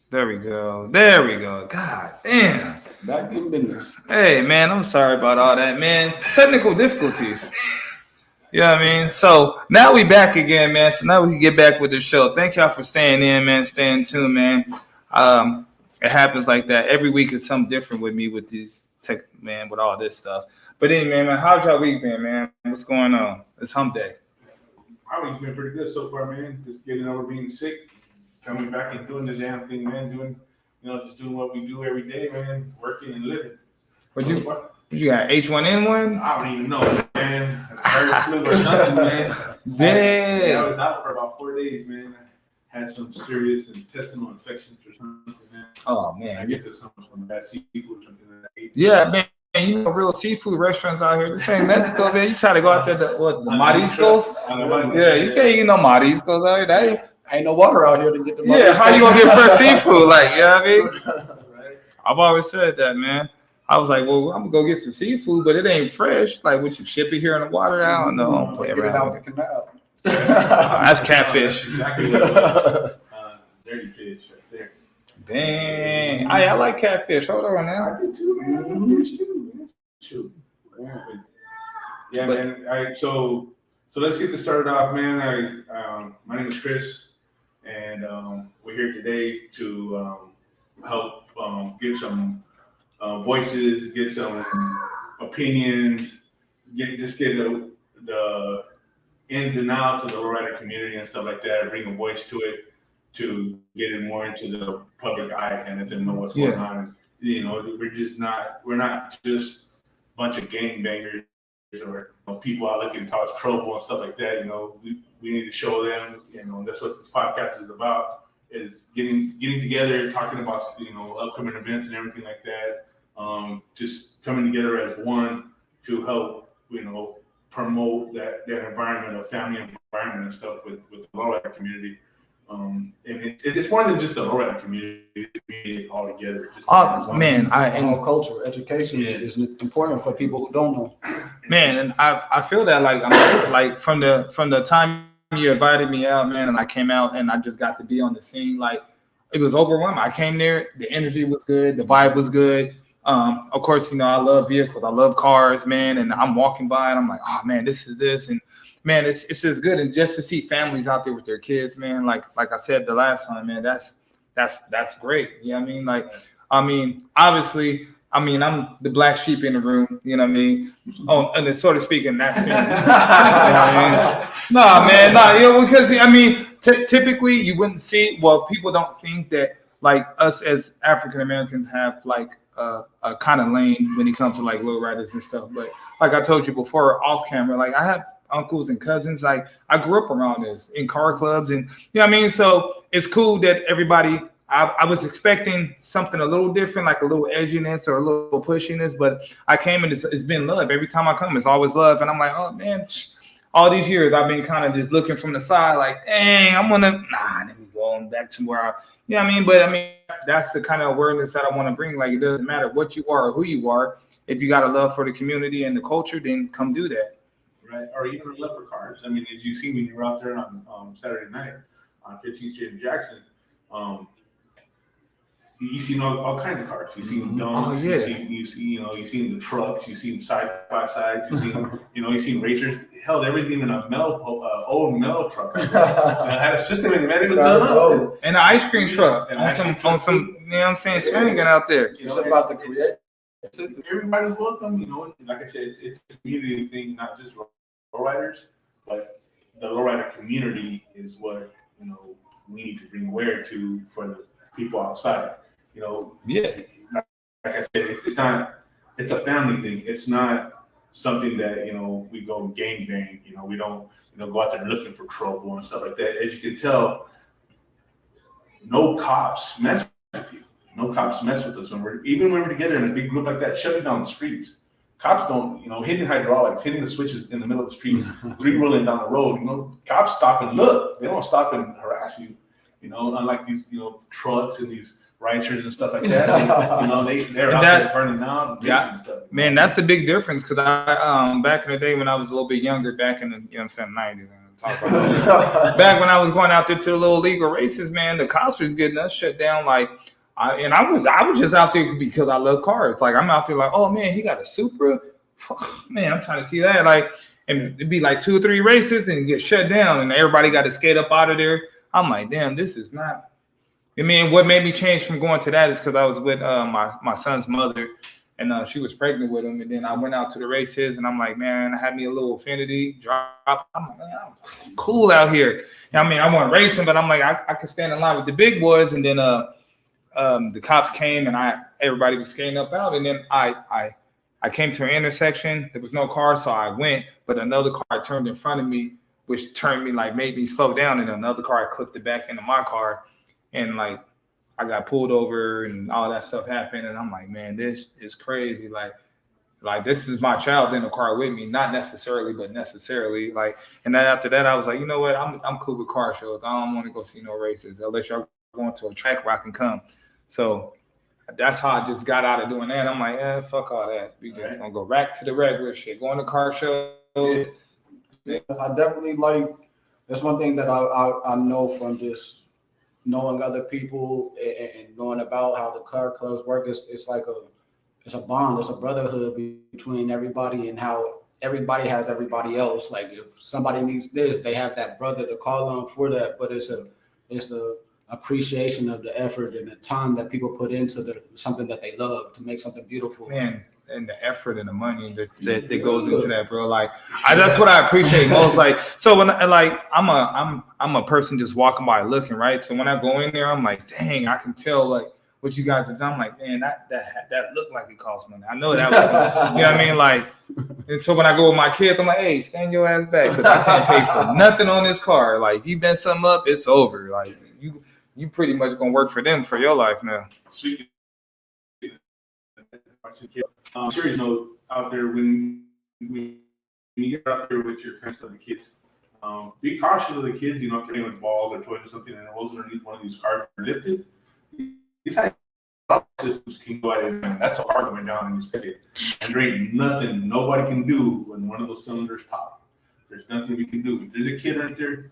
There we go. There we go. God damn. Back in business. Hey man, I'm sorry about all that, man. Technical difficulties. You know what I mean? So now we back again, man. So now we can get back with the show. Thank y'all for staying in, man, staying tuned, man. It happens like that. Every week is something different with me with these tech, man, with all this stuff. But anyway, man, how's y'all week been, man? What's going on? It's hump day. My week's been pretty good so far, man. Just getting over being sick, coming back and doing the damn thing, man. Just doing what we do every day, man. Working and living. What you got? H1N1? I don't even know, man. Bird flu or something, man. Damn. I was out for about 4 days, man. I had some serious intestinal infections or something, man. Oh I man. guess it's something from bad seafood or something that I ate. Yeah, man. You know, real seafood restaurants out here. This ain't Mexico, man. You try to go out there, the Mariscos? Yeah, you can't eat no Mariscos out here. That ain't, Ain't no water out here to get the yeah, how you gonna get fresh seafood? Like, you know what I mean? Right? I've always said that, man. I was like, well, I'm gonna go get some seafood, but it ain't fresh. Like, would you ship it here in the water? I don't know. I'm playing Get it around. out the canal. That's catfish. That's exactly what it was. Dirty fish right there. Dang. I like catfish. Hold on I now. did too, man. Fish too, man. Shoot. Yeah, But- man. All right, so let's get this started off, man. My name is Chris, and we're here today to help get some voices, get some opinions, get the ins and outs of the lowrider community and stuff like that, bring a voice to it to get it more into the public eye and let them know what's going on. You know, we're not just a bunch of gangbangers or people out looking to cause trouble and stuff like that. You know, we need to show them. You know, that's what this podcast is about: is getting together, talking about upcoming events and everything like that. Just coming together as one to help promote that environment, a family environment and stuff with the lowrider community. And it's more than just the lowrider community; it's community all together. Man, All culture, education is important for people who don't know. Man, and I feel that like from the time you invited me out, man, and I came out and I just got to be on the scene. Like, it was overwhelming. I came there, the energy was good, the vibe was good. Of course, I love vehicles, I love cars, man, and I'm walking by and I'm like, oh man, this is this, and man, it's just good, and just to see families out there with their kids, man. Like I said the last time, man, that's great. You know what I mean? Like, obviously. I'm the black sheep in the room, you know what I mean? Oh, and then so to speak, in that sense. You know what I mean? Nah, because typically you wouldn't see. Well, people don't think that like us as African Americans have like a kind of lane when it comes to like lowriders and stuff. But like I told you before, off camera, like I have uncles and cousins. Like I grew up around this in car clubs, and you know what I mean. So it's cool that everybody. I was expecting something a little different, like a little edginess or a little pushiness, but I came and it's been love. Every time I come, it's always love. And I'm like, oh man, all these years I've been kind of just looking from the side, like, dang, let me go on back to where but that's the kind of awareness that I want to bring. Like, it doesn't matter what you are or who you are. If you got a love for the community and the culture, then come do that. Right, or even a love for cars. As you see when you're out there on Saturday night on 15th Street in Jackson, you seen all kinds of cars. You've seen Dunks. Yeah. You've seen the trucks. You've seen side by side. You've seen racers. Hell, there was even a old metal truck. It had a system in it, man. It was done up. And an ice cream truck on some, you know what I'm saying, swinging out there. It's about the create. Everybody's welcome. Like I said, it's a community thing, not just lowriders, but the lowrider community is what we need to bring aware to for the people outside. Yeah. Like I said, it's a family thing. It's not something that, we go gangbang. We don't, go out there looking for trouble and stuff like that. As you can tell, no cops mess with you. No cops mess with us. When we're together in a big group like that, shutting down the streets. Cops don't, hitting hydraulics, hitting the switches in the middle of the street, three-wheeling down the road. Cops stop and look. They don't stop and harass you. Unlike these, trucks and these racers and stuff like that. They're out there burning down and stuff. Man, that's a big difference because I back in the day when I was a little bit younger, back in the 90s, talk about it. Back when I was going out there to the little legal races, man, the cops was getting us shut down. Like, I was just out there because I love cars. Like, I'm out there like, oh man, he got a Supra. Man, I'm trying to see that. Like, and it'd be like 2 or 3 races and get shut down, and everybody got to skate up out of there. I'm like, damn, this is not. I mean, what made me change from going to that is because I was with my son's mother, and she was pregnant with him. And then I went out to the races, and I'm like, man, I had me a little affinity drop. I'm like, man, I'm cool out here. I mean, I wasn't racing, but I'm like, I could stand in line with the big boys. And then the cops came, and everybody was skating up out. And then I came to an intersection. There was no car, so I went. But another car turned in front of me, which turned me, like, made me slow down. And another car clipped it back into my car. And, like, I got pulled over and all that stuff happened. And I'm like, man, this is crazy. Like this is my child in the car with me. Not necessarily, but necessarily. Like, and then after that, I was like, you know what? I'm cool with car shows. I don't want to go see no races. Unless y'all going to a track where I can come. So that's how I just got out of doing that. I'm like, fuck all that. We just gonna go back to the regular shit. Going to car shows. Yeah. I definitely that's one thing that I know from just knowing other people and knowing about how the car clubs work. It's like it's a bond, it's a brotherhood between everybody, and how everybody has everybody else. Like, if somebody needs this, they have that brother to call on for that. But it's a appreciation of the effort and the time that people put into something that they love to make something beautiful. Man, and the effort and the money that goes into that, bro. Like, that's what I appreciate most. Like, so when I'm a person just walking by looking, right? So when I go in there, I'm like, dang, I can tell like what you guys have done. I'm like, man, that looked like it cost money. I know that was, you know what I mean? Like, and so when I go with my kids, I'm like, hey, stand your ass back, because I can't pay for nothing on this car. Like, you bent something up, it's over. Like, you pretty much gonna work for them for your life now. Speaking serious note, out there, when you get out there with your friends and the kids, be cautious of the kids, you know, playing with balls or toys or something, and it rolls underneath one of these cars and lifted. These systems can go ahead, and that's a car going down in this pit. And there ain't nothing nobody can do when one of those cylinders pop. There's nothing we can do. If there's a kid right there,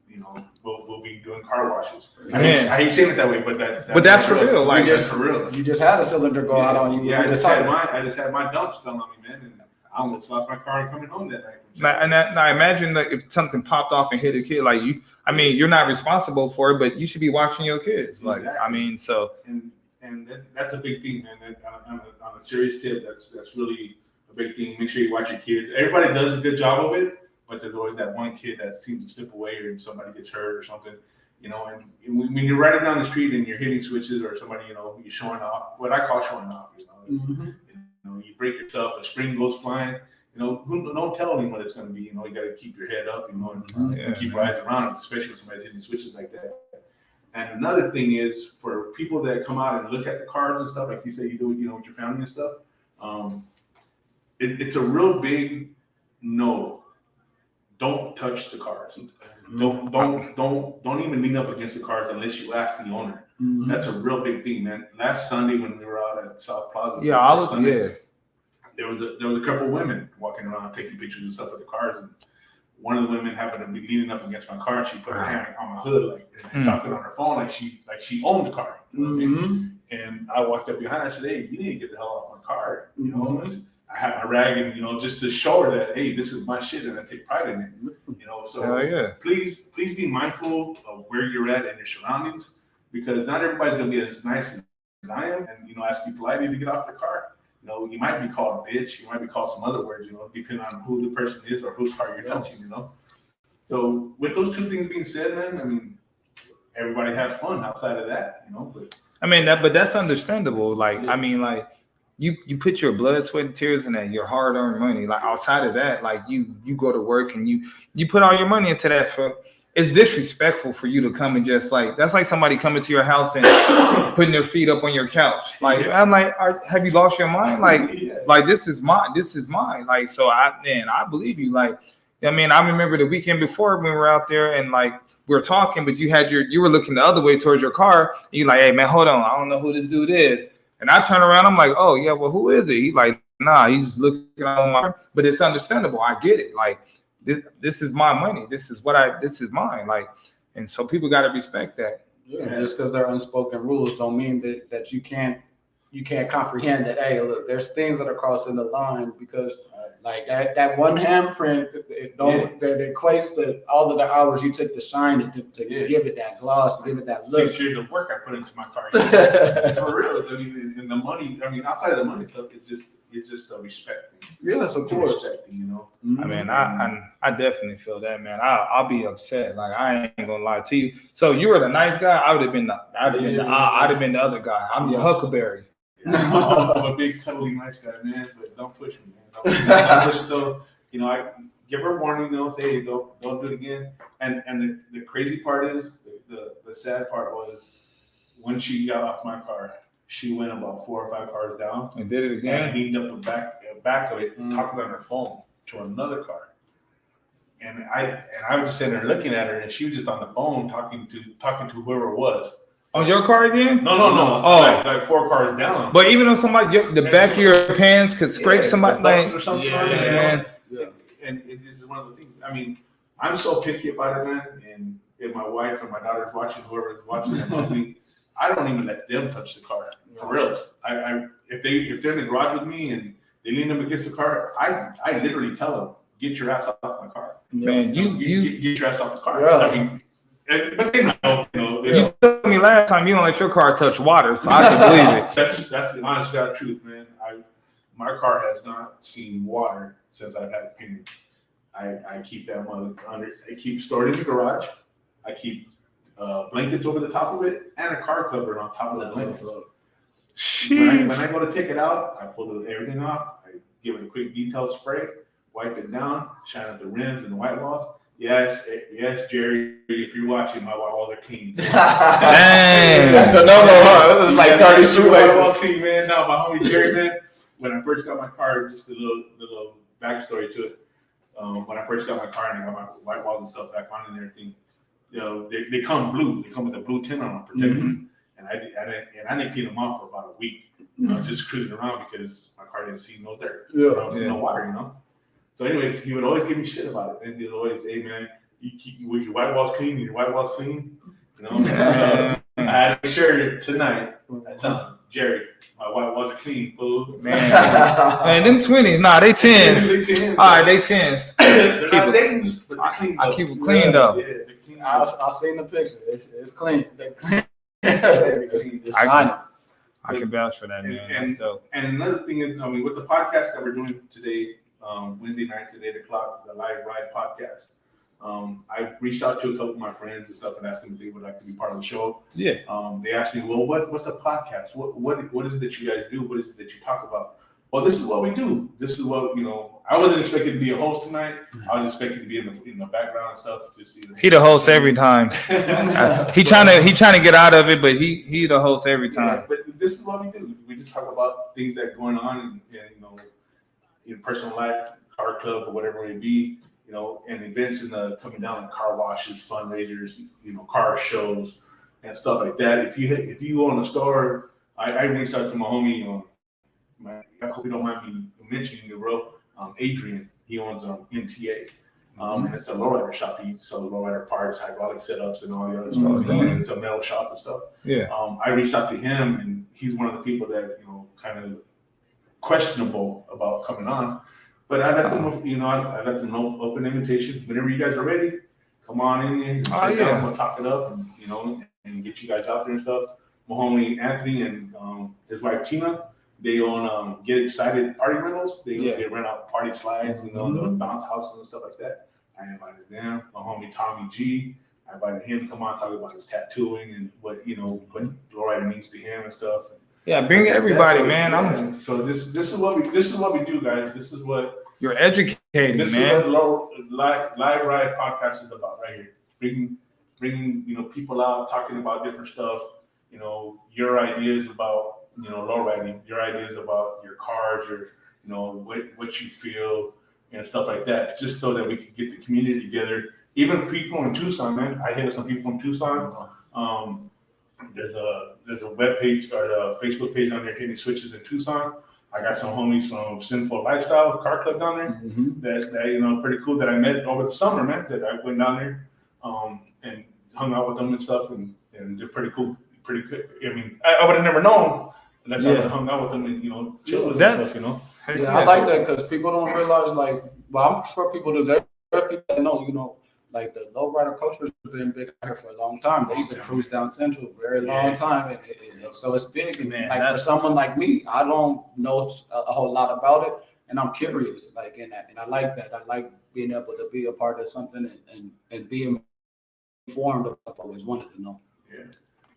you know, we'll be doing car washes. I hate saying it that way, but that's for real. Like, that's for real. You just had a cylinder go out on you. Yeah, I just had my dumps done on me, man, and I almost lost my car coming home that night. Now imagine like if something popped off and hit a kid, like you. I mean, you're not responsible for it, but you should be watching your kids. Like, exactly. I mean, so and that's a big thing, man. On a serious tip, that's really a big thing. Make sure you watch your kids. Everybody does a good job of it. But there's always that one kid that seems to slip away, or somebody gets hurt or something, you know. And when you're riding down the street and you're hitting switches, or somebody, you know, you're showing off, what I call showing off, you know. Mm-hmm. You know, you break yourself, a spring goes flying, you know. Don't tell anyone what it's going to be. You know, you got to keep your head up, you know, and keep your eyes around, especially when somebody's hitting switches like that. And another thing is, for people that come out and look at the cars and stuff, like you say you do, you know, with your family and stuff, it's a real big no. Don't touch the cars. Don't even lean up against the cars unless you ask the owner. Mm-hmm. That's a real big thing, man. Last Sunday when we were out at South Plaza, there was a couple of women walking around taking pictures and stuff of the cars, and one of the women happened to be leaning up against my car. And she put her hand on my hood, like, and talking on her phone, like she owned the car. You know what I mean? And I walked up behind her and said, "Hey, you need to get the hell off my car." You know. I had my rag, and you know, just to show her that, hey, this is my shit, and I take pride in it. You know, so please be mindful of where you're at and your surroundings, because not everybody's gonna be as nice as I am, and you know, ask you politely to get off the car. You know, you might be called a bitch, you might be called some other words, you know, depending on who the person is or whose car you're touching. You know, so with those two things being said, man, I mean, everybody has fun outside of that, you know. But I mean, that's understandable. Like, I mean, like. You put your blood, sweat, and tears in that, your hard-earned money. Like, outside of that, like you go to work and you put all your money into that. It's disrespectful for you to come and just like, that's like somebody coming to your house and putting their feet up on your couch. Like, I'm like, have you lost your mind? Like this is mine. Like, so I believe you. Like, I mean, I remember the weekend before when we were out there and like we were talking, but you were looking the other way towards your car. And you're like, hey man, hold on, I don't know who this dude is. And I turn around, I'm like, oh, yeah, well, who is it? He's like, nah, he's looking on my, but it's understandable. I get it. Like, this is my money. This is mine. Like, and so people got to respect that. Yeah, just because they're unspoken rules don't mean that you can't comprehend that. Hey, look, there's things that are crossing the line because like that one handprint that equates to all of the hours you took to shine it to give it that gloss, to give it that look. 6 years of work I put into my car. For real. I mean, and the money. I mean, outside of the money stuff, it's just a respect thing. Yes, of course. Respect, you know. I mean, I definitely feel that, man. I'll be upset. Like, I ain't gonna lie to you. So you were the nice guy. I would have been I'd have been the other guy. I'm your Huckleberry. I'm a big cuddly nice guy, man. But don't push me, man. Don't push though. You know, I give her a warning. You know, say hey, don't do it again. And the crazy part is the sad part was when she got off my car. She went about 4 or 5 cars down And did it again. and leaned up the back of it, talking on her phone to another car. And I was just sitting there looking at her, and she was just on the phone talking to whoever it was. On your car again? No. Oh. Like 4 cars down. But even if somebody, the back of your pants could scrape somebody, like, or something. yeah. And it is one of the things. I mean, I'm so picky about it, man. And if my wife and my daughter's watching, whoever's watching that movie, I don't even let them touch the car. For real. If they're in the garage with me and they lean up against the car, I literally tell them, get your ass off my car. Man, Get your ass off the car. Yeah. I mean, but they know, you told me last time you don't let your car touch water, so I can believe it. That's the honest God truth, man. My car has not seen water since I've had it painted. I keep that one I keep stored in the garage. I keep blankets over the top of it and a car cover on top of the blankets. When I go to take it out, I pull everything off. I give it a quick detailed spray, wipe it down, shine at the rims and the white walls. Yes, Jerry, if you're watching, my white walls are clean. Dang. That's a no-no, huh? It was like 30 My walls shoelaces. clean, man. No, my homie Jerry, man. When I first got my car, just a little backstory to it. When I first got my car and I got my white walls and stuff back on and everything, you know, they come blue. They come with a blue tint on them, protecting. And I didn't clean them off for about a week. I was just cruising around because my car didn't see no dirt, no water, you know. So, anyways, he would always give me shit about it, and he would always, "Hey, man, you keep with your white walls clean. Your white walls clean." You know. So, I had to make sure tonight. I tell him, Jerry, my white walls are clean, fool. Man, them 20s, nah, they 10s. All right, they 10s. They're not Dayton's, but they're clean. I keep it clean though. Yeah, they're clean. I've seen the picture. It's clean. They're clean. It's shining. I can vouch for that, man. That's dope. And another thing is, I mean, with the podcast that we're doing today, Wednesday nights at 8 o'clock, the Live Ride podcast. I reached out to a couple of my friends and stuff and asked them if they would like to be part of the show. Yeah. They asked me, well, what's the podcast? What is it that you guys do? What is it that you talk about? Well, this is what we do. This is what, you know, I wasn't expecting to be a host tonight. I was expecting to be in the background and stuff. He the host every time. He trying to get out of it, but he the host every time. Yeah, but this is what we do. We just talk about things that are going on and you know, in personal life, car club or whatever it may be, you know, and events in the coming down, like car washes, fundraisers, you know, car shows and stuff like that. If you go in the store, I reached out to my homie, I hope you don't mind me mentioning it, bro. Adrian, he owns NTA. And it's a lowrider shop. He sells lowrider parts, hydraulic setups, and all the other stuff. And it's a metal shop and stuff. Yeah. I reached out to him, and he's one of the people that, you know, kind of questionable about coming on. But I let them, you know, I let them know, open invitation. Whenever you guys are ready, come on in here. Sit down, we'll talk it up, and you know, and get you guys out there and stuff. My homie Anthony and his wife Tina, they own Get Excited Party Rentals. They rent out party slides, you know, the bounce houses and stuff like that. I invited them. My homie Tommy G, I invited him to come on, talk about his tattooing and what, you know, what lowrider means to him and stuff. Yeah, bring everybody, man. So this is what we do, guys. This is what You're educating, this man. is what the Live Ride podcast is about, right here. Bringing you know, people out, talking about different stuff. You know, your ideas about, you know, low riding, your ideas about your cars, your, you know, what you feel and stuff like that, just so that we can get the community together. Even people in Tucson, man. I hit up some people from Tucson. There's a web page or a Facebook page on there, Hitting Switches in Tucson. I got some homies from Sinful Lifestyle Car Club down there Mhm. that pretty cool that I met over the summer, man. That I went down there and hung out with them and stuff, and they're pretty cool, pretty good. I mean, I would have never known unless I would have hung out with them and chill with them and stuff. Yeah, I like that because people don't realize, like, well, I'm sure people do. There are people that know, like the lowrider culture has been big out here for a long time. They used to cruise down Central for a very long time, and so it's big. And Man, like for someone like me, I don't know a whole lot about it, and I'm curious, like in that, and I like that. I like being able to be a part of something and being informed of what I've always wanted to know. Yeah.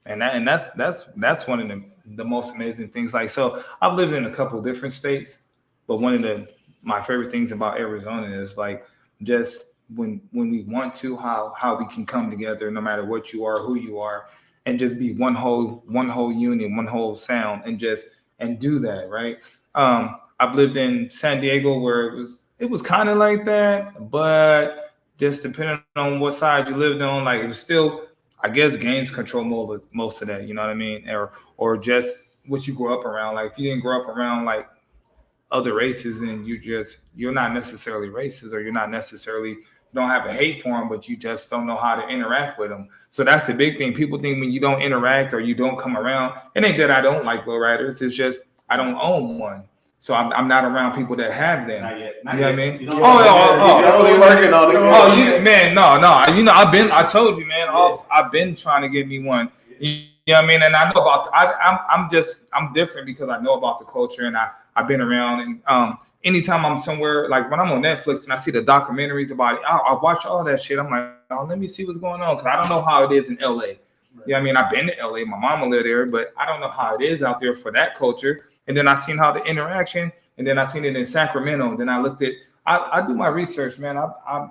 And that's one of the most amazing things. Like, so I've lived in a couple of different states, but one of my favorite things about Arizona is like just when we want to, how we can come together no matter what you are, who you are, and just be one whole union, one whole sound, and do that, right? I've lived in San Diego where it was kind of like that, but just depending on what side you lived on, like it was still, I guess, gangs control most of that, you know what I mean? Or just what you grew up around. Like if you didn't grow up around like other races and you're not necessarily racist, or you're not necessarily, you don't have a hate for them, but you just don't know how to interact with them. So that's the big thing. People think when you don't interact or you don't come around, it ain't that I don't like lowriders. It's just I don't own one. So I'm not around people that have them. Not yet. You know what I mean? You're definitely working on it. Oh, man, no. I told you, man. I've been trying to get me one. You know what I mean? And I know about. I'm different because I know about the culture, and I've been around. And anytime I'm somewhere, like when I'm on Netflix and I see the documentaries about it, I watch all that shit. I'm like, oh, let me see what's going on, because I don't know how it is in LA. Right. You know what I mean? I've been to LA. My mama lived there, but I don't know how it is out there for that culture. And then I seen how the interaction, and then I seen it in Sacramento. And then I looked at. I do my research, man. I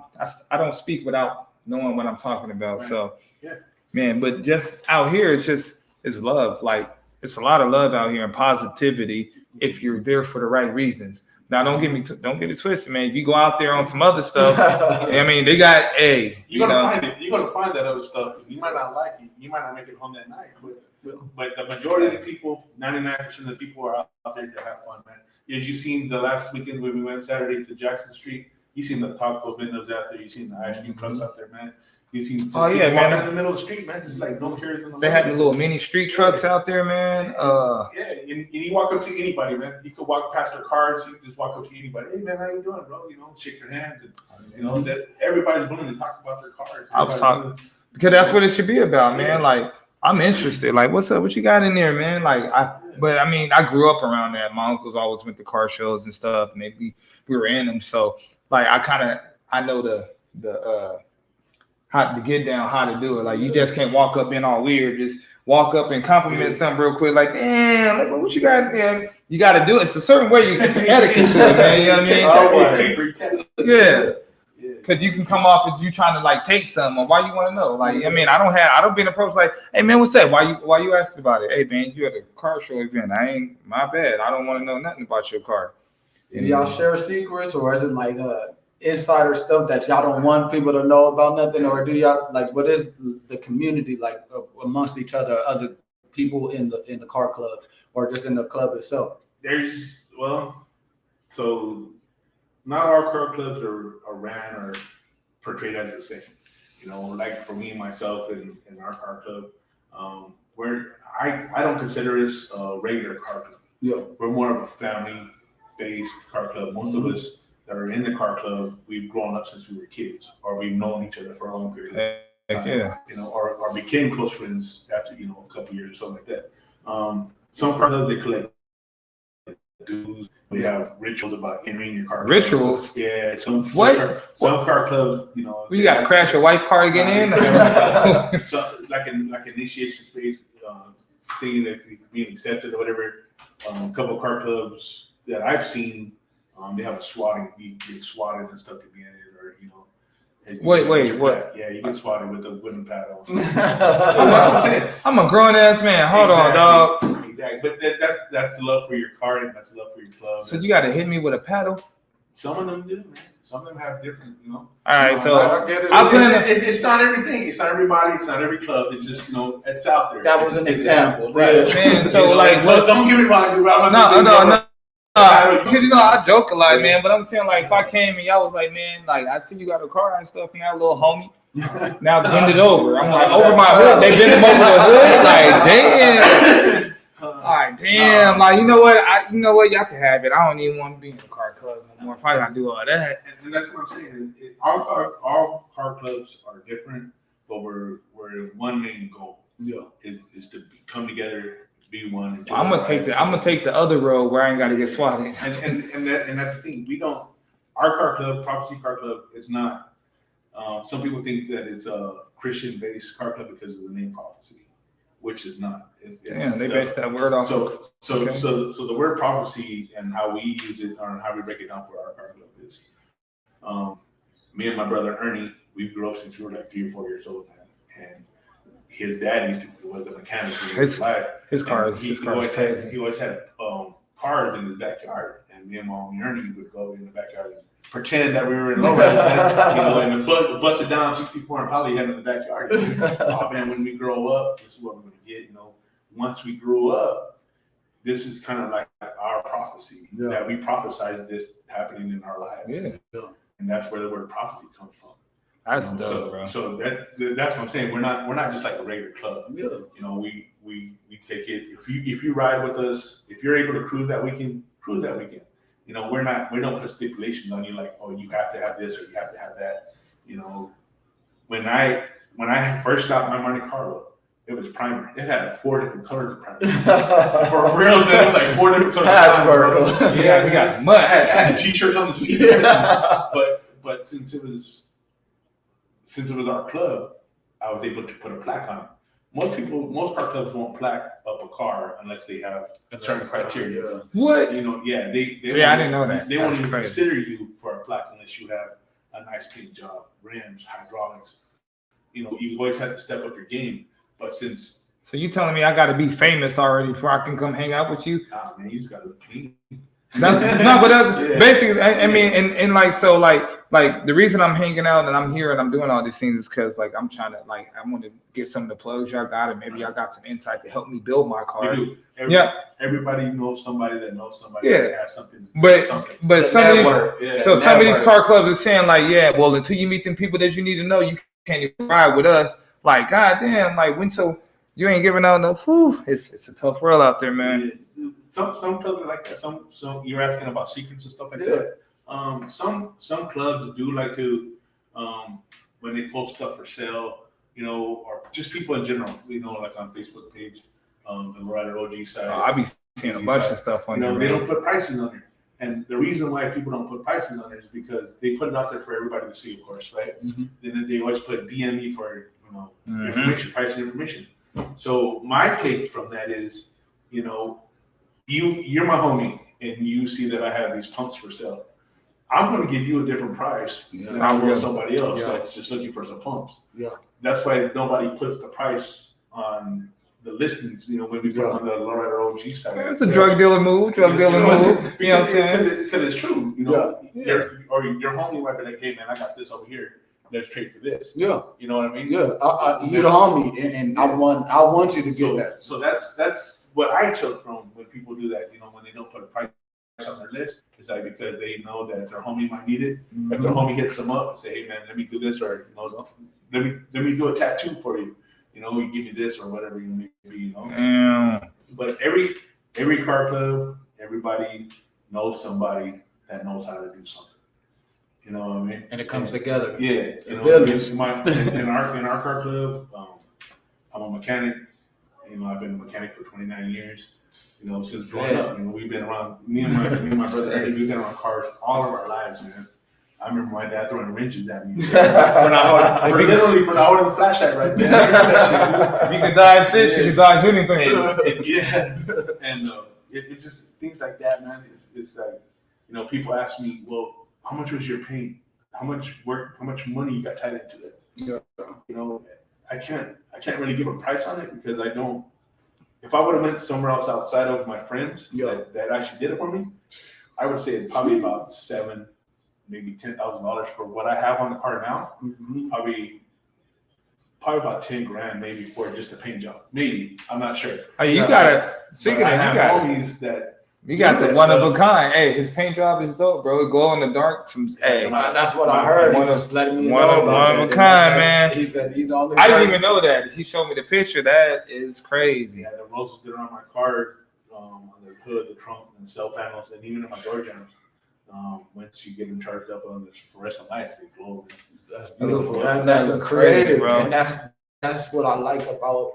don't speak without knowing what I'm talking about. Right. So, yeah, man. But just out here, it's love. Like it's a lot of love out here and positivity if you're there for the right reasons. Now, don't get it twisted, man. If you go out there on some other stuff, I mean, they got you're gonna find it. You're gonna find that other stuff. You might not like it. You might not make it home that night. But the majority of the people, 99% of the people are out there to have fun, man. As you seen the last weekend when we went Saturday to Jackson Street, you seen the taco vendors out there. You seen the ice cream trucks out there, man. You seen just man, in the middle of the street, man. Just like no cares in the. They had the little mini street trucks out there, man. Yeah, and you walk up to anybody, man. You could walk past their cars. You just walk up to anybody. Hey, man, how you doing, bro? Shake their hands, and that everybody's willing to talk about their cars. I was talking because that's what it should be about, man. Yeah. Like I'm interested. Like, what's up? What you got in there, man? Like But I mean, I grew up around that. My uncles always went to car shows and stuff, and we were in them. So like, I know the how to get down, how to do it. Like you just can't walk up being all weird. Just walk up and compliment something real quick. Like, damn, like, what you got there? You got to do it. It's a certain way you get some etiquette to it, man. You know what I mean? Yeah. Because you can come off as you trying to like take something. Or why you want to know? Like, I mean, I don't be approached like, hey man, what's that? Why you asking about it? Hey man, you at a car show event. My bad. I don't want to know nothing about your car. Do y'all share secrets, or is it like insider stuff that y'all don't want people to know about nothing? Or do y'all like, what is the community like amongst each other people in the car clubs, or just in the club itself? So not all car clubs are ran or portrayed as the same. Like for me and myself in our car club, where I don't consider us a regular car club. Yeah. We're more of a family-based car club. Most of us that are in the car club, we've grown up since we were kids, or we've known each other for a long period of time. Yeah. Or became close friends after, a couple years or something like that. Some car clubs, they collect dues. We have rituals about entering your car. Rituals? Yeah. Some car clubs, You got to crash your wife's car to get in? So like an initiation space thing that being accepted or whatever. A couple of car clubs that I've seen, they have a swatting. You get swatted and stuff to be in it, or Wait, what? Yeah, you get swatted with the wooden paddle. I'm a grown ass man. Hold on, dog. Exactly, but that's love for your car and that's love for your club. So you got to hit me with a paddle? Some of them do, man. Some of them have different, All right, so it's not everything. It's not everybody. It's not every club. It's just it's out there. That was an example, right? Man, so like, don't give me wrong. No. Because I joke a lot, man. But I'm saying like, if I came and y'all was like, man, like I see you got a car and stuff, and that little homie. Now bend it over. I'm like over my hood. They bend him over the hood. Like damn. All right, damn. Like you know what? Y'all can have it. I don't even want to be in a car club no more. Probably not do all that. And that's what I'm saying. All car clubs are different, but we're one main goal. Yeah. Is to come together, be one. I'm gonna take the other road where I ain't got to get swatted. And that's the thing. We don't. Our car club, Prophecy Car Club, is not. Some people think that it's a Christian-based car club because of the name Prophecy, which is not. Damn, they based that word off. So the word prophecy and how we use it or how we break it down for our car club is, me and my brother Ernie, we grew up since we were like 3 or 4 years old, man. And his dad was a mechanic. His car is crazy. He always had cars in his backyard, and me and my homie Ernie would go in the backyard and pretend that we were in lowrider, and busted down 64 and probably had in the backyard. Oh man, when we grow up, this is what we're gonna get. Once we grew up, this is kind of like our prophecy that we prophesied this happening in our lives. Yeah. And that's where the word prophecy comes from. That's dope, bro. So that's what I'm saying. We're not just like a regular club. Yeah. We take it. If you ride with us, if you're able to cruise that weekend, cruise that weekend. We don't put stipulations on you like, oh, you have to have this or you have to have that. When I first got my Monte Carlo, it was primer. It had 4 different colors of primer. For real, it was like 4 different colors of primer. Yeah, we got mud. I had t-shirts on the seat. But since it was our club, I was able to put a plaque on it. Most car clubs won't plaque up a car unless they have certain criteria. What? They I didn't know that. They won't even consider you for a plaque unless you have a nice paint job, rims, hydraulics. You always have to step up your game. But so you telling me I got to be famous already before I can come hang out with you? Nah, man, you just got to look clean. Basically, I mean, and like so, like the reason I'm hanging out and I'm here and I'm doing all these things is because like I'm trying to I want to get some of the plugs y'all got, and maybe y'all got some insight to help me build my car. Everybody knows somebody that knows somebody that has something. But some of these car clubs are saying like, well, until you meet them people that you need to know, you can't even ride with us. Like, goddamn, like you ain't giving out no. It's a tough world out there, man. Yeah. Some clubs are like that. Some you're asking about secrets and stuff like that. Some clubs do like to when they post stuff for sale, or just people in general, like on Facebook page, the Lowrider OG side. I be seeing a bunch of stuff on there. They don't put pricing on there, and the reason why people don't put pricing on there is because they put it out there for everybody to see, of course, right? Mm-hmm. Then they always put DM me for information, pricing information. So my take from that is, you're my homie, and you see that I have these pumps for sale. I'm going to give you a different price than I will somebody else that's just looking for some pumps. Yeah, that's why nobody puts the price on the listings. When we put on the Lowrider OG side, it's a drug dealer move. You know what I'm saying? Because it's true. Your homie might be like, "Hey man, I got this over here. Let's trade for this." Yeah, you know what I mean? Yeah, you're the homie, and I want you to get that. So that's what I took from when people do that. When they don't put a price on their list, it's like because they know that their homie might need it. Mm-hmm. If their homie hits them up and say, "Hey man, let me do this," or let me do a tattoo for you. You give me this or whatever you may be. But every car club, everybody knows somebody that knows how to do something. You know what I mean? And it comes together. Yeah. In our car club, I'm a mechanic. I've been a mechanic for 29 years. Since growing up, we've been around. Me and my brother Eddie, we've been around cars all of our lives, man. I remember my dad throwing wrenches at me. Literally for holding the flashlight right there. If you could dodge this, you could dodge anything. Yeah. And it just things like that, man. It's like, people ask me, well, how much was your paint? How much work? How much money you got tied into it? Yeah. I can't really give a price on it because I don't. If I would have went somewhere else outside of my friends that actually did it for me, I would say probably about $7,000, maybe $10,000 for what I have on the car now. Mm-hmm. Probably about $10,000 maybe for just a paint job. Maybe, I'm not sure. You gotta. I have homies that You got the Yeah, one of so- a kind. Hey, his paint job is dope, bro. Glow in the dark. Hey, That's what I heard. He One of- was letting me one know of- about one of that. a And kind, man. He said, you know, I didn't even know that. He showed me the picture. That is crazy. Yeah, the roses that are on my car, on the hood, the trunk, and the cell panels, and even in my door jambs. Once you get them charged up on the fluorescent lights, they glow. That's beautiful. That- That's that's a crazy, creative, bro. and that's what I like about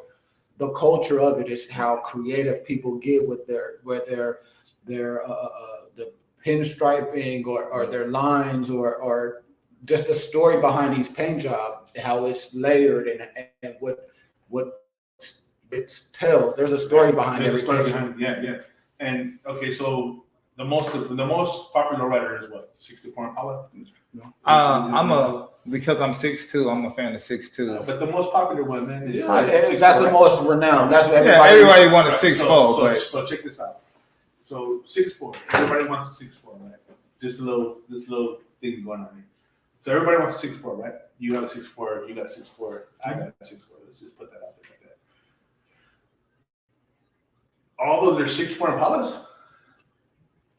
the culture of it is how creative people get with their the pinstriping or their lines or just the story behind these paint jobs, how it's layered and what it tells. There's a story behind There's a every story picture. behind, yeah. And okay, so the most popular rider is what? 64 Impala. Because I'm 6'2", I'm a fan of 6'2". But the most popular one, man, is Yeah, and that's the most renowned. That's what Yeah, everybody. everybody wanted Right, 6'4", but so check this out. So 6'4", everybody wants a 6'4", right? This little thing going on here. So everybody wants a 6'4", right? You got a 6'4", you got a 6'4", I got a 6'4". Let's just put that out there like that. Although there's 6'4" Impalas,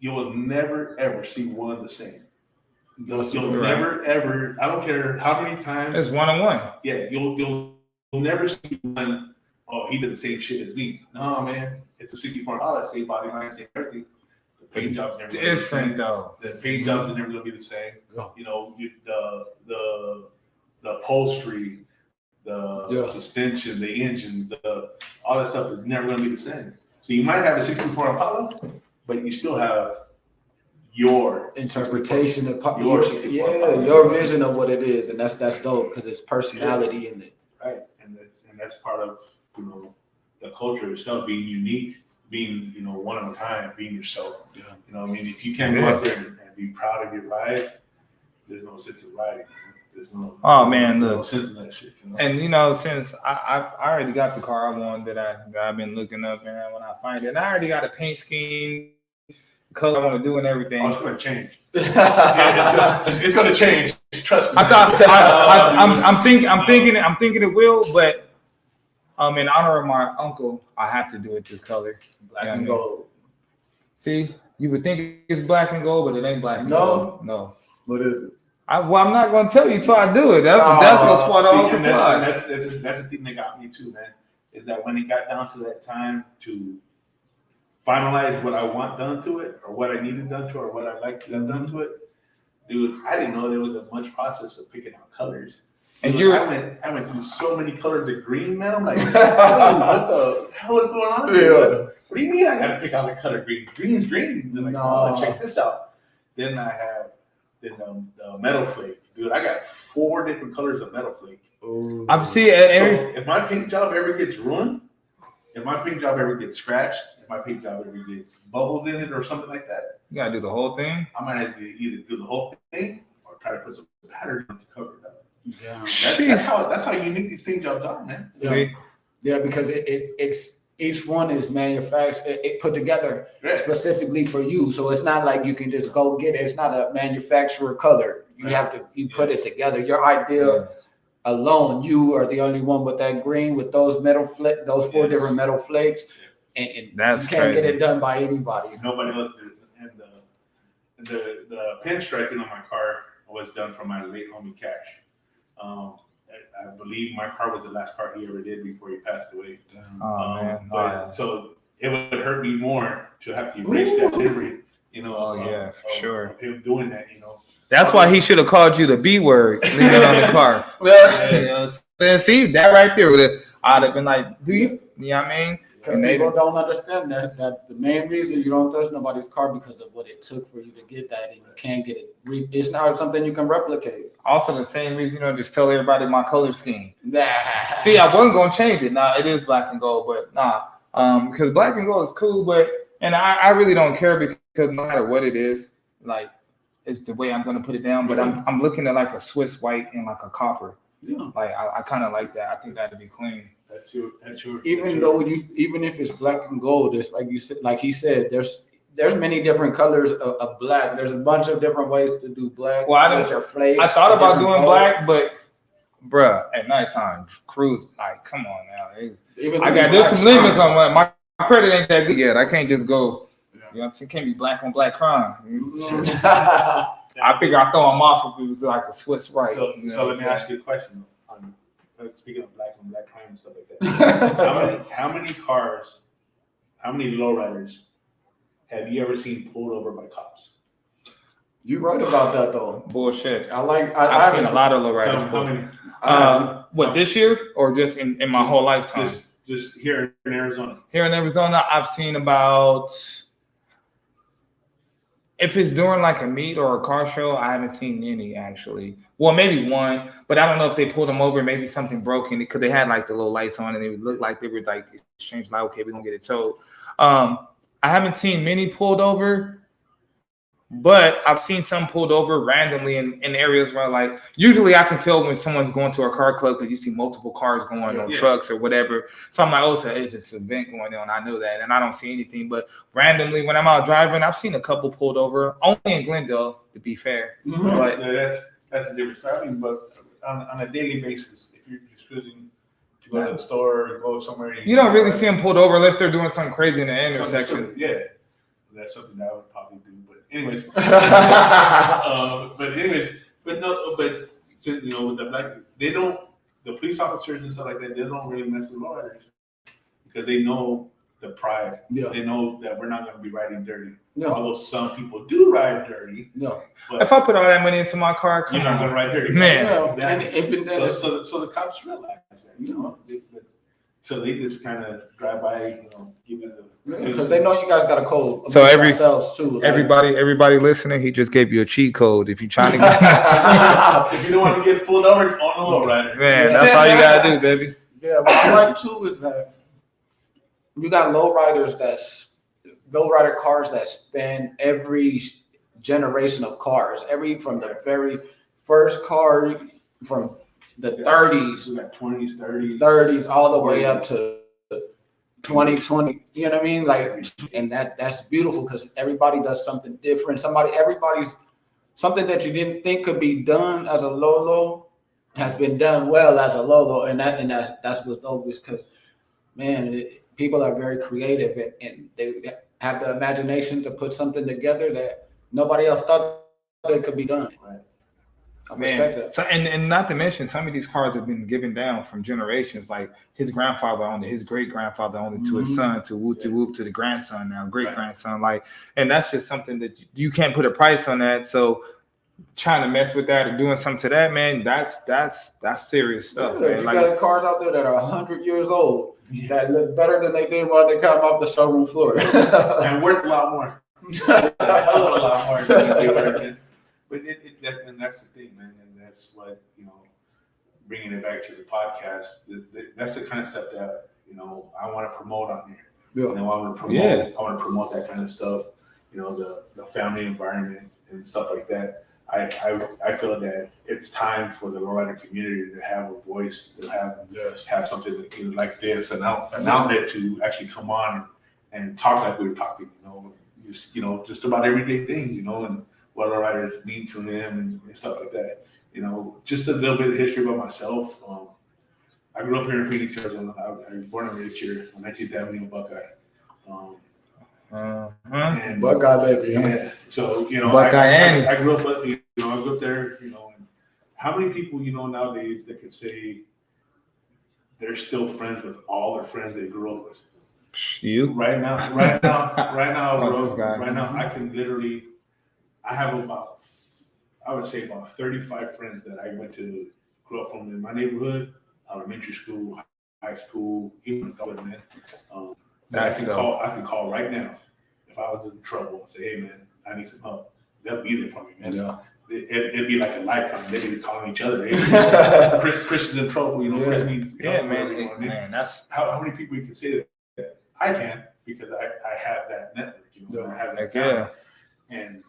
you will never ever see one the same. You'll Right. never ever. I don't care how many times. it's 1-on-1. Yeah, you'll never see one. Oh, he did the same shit as me. No, man, it's a 64 dollars, same body line, same everything. The paint job's never gonna be the same. Different though. The paint jobs are never gonna be the same. Yeah. You know, the upholstery, the suspension, the engines, all that stuff is never gonna be the same. So you might have a 64 Impala, but you still have your Interpretation of Your your vision of what it is, and that's dope because it's personality in it. right, and that's part of the culture itself, being unique, being one of a kind, being yourself. Yeah. I mean, if you can't go out there and be proud of your ride, there's no sense of riding. There's no no sense in that shit. And since I already got the car I want that I've been looking up, and when I find it, I already got a paint scheme, color I want to do, and everything. Oh, it's going to change. It's going to change. Trust me. I thought I'm thinking it will, but in honor of my uncle, I have to do it this color. Black and gold. See, you would think it's black and gold, but it ain't black and No. gold. No. What is it? I'm not gonna tell you till I do it. That's what's part of all supplies. That's the thing that got me too, man. Is that when it got down to that time to finalize what I want done to it, or what I needed done to it, or what I'd like to have done to it, dude, I didn't know there was a much process of picking out colors. And Dude, I went through so many colors of green, man. I'm like, dude, what the hell is going on here? What do you mean I gotta pick out the color green? Green's green. Then like, oh, check this out. Then I have the metal flake. Dude, I got 4 different colors of metal flake. I've seen So every. if my paint job ever gets ruined, if my paint job ever gets scratched, if my paint job ever gets bubbles in it or something like that, You gotta do the whole thing. I might have to either do the whole thing or try to put some pattern to cover it up. Yeah. That's how unique these paint jobs are, man. Yeah. See, Yeah, because it's each one is manufactured, it put together Yeah. specifically for you. So it's not like you can just go get it. It's not a manufacturer color. You Right. have to put it together. Your idea alone, you are the only one with that green with those those 4 Yes. different metal flakes, and That's you can't get crazy. it done by anybody. Nobody else did. And the pinstriping on my car was done from my late homie Cash. I believe my car was the last car he ever did before he passed away. Oh man. But so it would hurt me more to have to erase that memory. Oh, yeah, for sure. Of him doing that, That's why he should have called you the B word, leaving on the car. See that right there. I'd have been like, do you? You know what I mean? Because And they- people don't understand that the main reason you don't touch nobody's car because of what it took for you to get that, and you can't get it. It's not something you can replicate. Also, the same reason, just tell everybody my color scheme. Nah. See, I wasn't gonna change it. Nah, it is black and gold, but because black and gold is cool, and I really don't care because no matter what it is, like it's the way I'm gonna put it down. But I'm looking at like a Swiss white and like a copper. Yeah. Like I kind of like that. I think that'd be clean. That's your. Even if it's black and gold, it's like you said, like he said, there's many different colors of black. There's a bunch of different ways to do black. Well, with your flakes, I thought about different doing colors. black, but bruh, at nighttime cruise, like come on now. Even I though got you there's black some limits shine. on my credit ain't that good yet. I can't just go. You know what I'm saying? Can't be black on black crime. Mm-hmm. I figure I throw him off if it was like a Swiss right. So, you know so what let I'm me saying? ask you a question. Speaking of black on black crime and stuff like that, how many cars, how many lowriders have you ever seen pulled over by cops? You're right about that though. Bullshit. I've I've seen a lot of Tell lowriders. them how many. What, this year or just in my whole lifetime? Just here in Arizona. Here in Arizona, I've seen about, if it's during like a meet or a car show, I haven't seen any actually. Well, maybe one, but I don't know if they pulled them over. Maybe something broke in it because they had like the little lights on and they looked like they were like exchanged like, okay, we're gonna get it towed. I haven't seen many pulled over, but I've seen some pulled over randomly in areas where like usually I can tell when someone's going to a car club because you see multiple cars going on trucks or whatever. So I'm like, oh, so it's just an event going on. I know that, and I don't see anything. But randomly, when I'm out driving, I've seen a couple pulled over, only in Glendale, to be fair. Mhm. But Yeah, that's a different story. I mean, but on a daily basis, if you're just cruising to go to the store or go somewhere, you don't really see them pulled over unless they're doing something crazy in the something intersection. stupid. Yeah, that's something that I would probably do. But anyways, but since, you know, with the black, they don't, the police officers and stuff like that, they don't really mess with lowriders because they know the pride. Yeah. They know that we're not going to be riding dirty. No. Although some people do ride dirty, No. but If I put all that money into my car, come you're not going on. to ride dirty. Man. Yeah, Exactly. and even then, So the cops realize that, you know, so they just kind of drive by, you know, give it because they know you guys got a code. So amongst every- yourselves too. Like, Everybody listening, he just gave you a cheat code if you're trying to get. if you don't want to get pulled over on the lowrider. Man, that's all you gotta do, baby. Yeah, what I like too is that you got lowrider cars that span every generation of cars, from the very first car from the 30s, We got 20s, 30s, all the way up to 2020. You know what I mean? Like, and that's beautiful because everybody does something different. Everybody's something that you didn't think could be done as a low has been done well as a low, and that's what's dope, is because, man, people are very creative and they have the imagination to put something together that nobody else thought that could be done. Right. I respect Man, that. so and not to mention, some of these cars have been given down from generations. Like his grandfather owned it, his great grandfather owned it, to his son, to whoop to the grandson now, great grandson. Like, and that's just something that you can't put a price on that. So trying to mess with that or doing something to that, man, that's serious stuff. Yeah, Man. you Like, got cars out there that are 100 years old that look better than they did when they come off the showroom floor. And worth a lot more. A hell of a lot more than they were. But and that's the thing, man, and that's what, you know, bringing it back to the podcast. That's the kind of stuff that, you know, I want to promote on here. Yeah. You know, I want to promote that kind of stuff. You know, the family environment and stuff like that. I feel that it's time for the lowrider community to have a voice, to have something that, you know, like this, an outlet to actually come on and talk like we were talking. You know, just about everyday things. You know, and what lowriders mean to him and stuff like that. You know, just a little bit of history about myself. I grew up here in Phoenix, Arizona. I was born and raised here on 19th Avenue in Buckeye. And Buckeye baby. yeah, so, you know, Buckeye Annie. I grew up, you know, I grew up there, you know, and how many people, you know, nowadays that can say they're still friends with all their friends they grew up with? you. Right now, Oh, bro, those guys. right now, I can literally, I have about 35 friends that I grew up from in my neighborhood, elementary school, high school, even adult, man. That I can call right now if I was in trouble and say, hey, man, I need some help. They'll be there for me, man. Yeah. It'd be like a lifeline. They'd be calling each other. Hey, Chris is in trouble, you know. Chris needs help, whatever, you know what I mean? Man, that's How many people you can say that? I can, because I have that network, you know. Yeah. I have that Heck family. yeah. And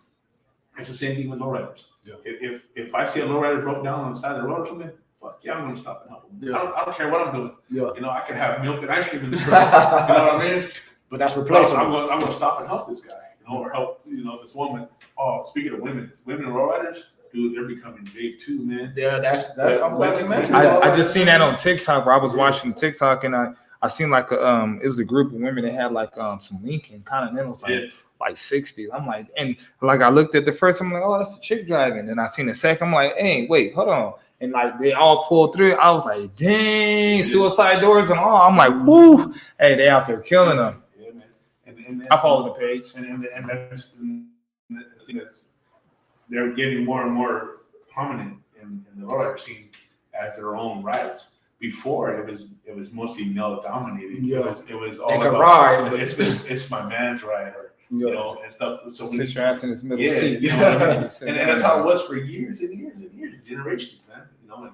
it's the same thing with lowriders. Yeah. If I see a lowrider broke down on the side of the road or something, fuck yeah, I'm gonna stop and help him. Yeah. I don't care what I'm doing. Yeah. You know, I could have milk and ice cream in the truck. You know what I mean? But that's I'm replaceable. gonna stop and help this guy, you know, or help, you know, this woman. Oh, speaking of women lowriders, dude, they're becoming big too, man. Yeah, that's I'm glad you mentioned I that. just seen that on TikTok where I was watching TikTok and I seen like it was a group of women that had like some Lincoln Continentals, like like 60s. I'm like, and like I looked at the first, I'm like, oh, that's the chick driving. And I seen the second, I'm like, hey, wait, hold on. And like they all pulled through. I was like, dang, suicide doors and all. I'm like, whoo, hey, they out there killing them. Yeah, man. And I follow the page. And that's the thing that's they're getting more and more prominent in the lowrider scene as their own riders. Before it was mostly male dominated. Yeah. It was all They could about, ride, but it's my man's rider, you know, and stuff. So when Sit your ass in this middle yeah, seat. you know what I mean? And that's how it was for years and years and years, generations, man. You know, and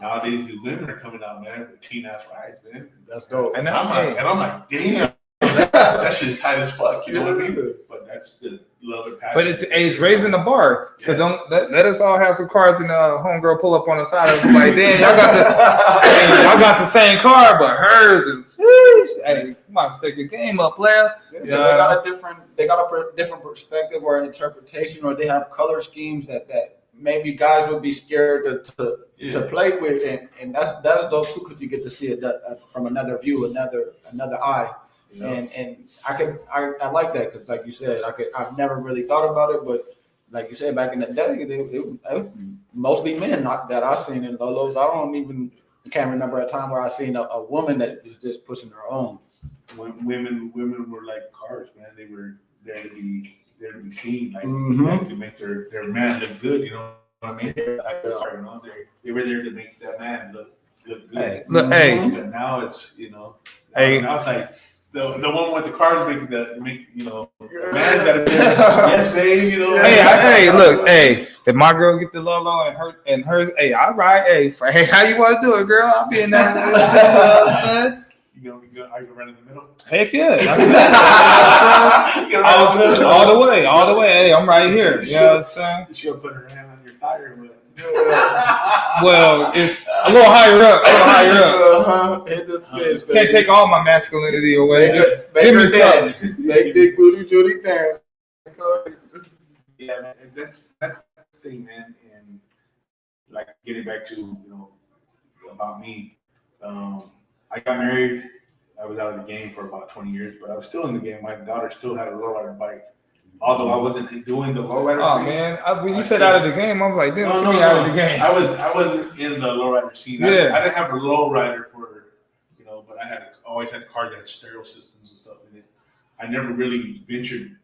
nowadays the women are coming out, man, with teen ass rides, man. that's dope. And I'm like, damn, that shit's tight as fuck. You know what I mean? But that's the love and passion. But it's raising the bar. Cause Yeah. don't let us all have some cars and homegirl pull up on the side of us like, damn, y'all got the same car, but hers is. Hey, you might stick your game up, player. They got a different perspective or interpretation, or they have color schemes that maybe guys would be scared to play with, and that's dope too, because you get to see it from another view, another eye. You know? And I like that, because like you said, I've never really thought about it, but like you said, back in the day, it was mostly men not that I seen in Lolos. I can't remember a time where I seen a woman that was just pushing her own. When women were like cars, man. They were there to be seen, like, Mhm. like to make their man look good. You know what I mean? Like, you know, they were there to make that man look good. Hey, look, hey, But now it's Hey. now it's like the one with the cars make you know, man's gotta be yes, babe. You know. hey, look, hey. If my girl get the Lolo and hers, hey, I ride. Hey, how you want to do it, girl? I'll be in that. You know what I'm saying? You gonna be good? Are you gonna run in the middle? Heck yeah. You gonna run in the middle? all the way. Hey, I'm right here. You know what I'm saying? She'll put her hand on your tire, but Well, it's a little higher up. Hit the spin, Can't take all my masculinity away. Make Give me her dance. something. Make Big Booty Judy dance. yeah, man, that's the thing, man. And like getting back to about me, I got married. I was out of the game for about 20 years, but I was still in the game. My daughter still had a lowrider bike, although I wasn't doing the lowrider. Oh thing. man, when you said out of the game, I was like, damn, No, out of the game. I wasn't in the lowrider scene. Yeah. I didn't have a lowrider for, but I always had cars that had stereo systems and stuff in it. I never really ventured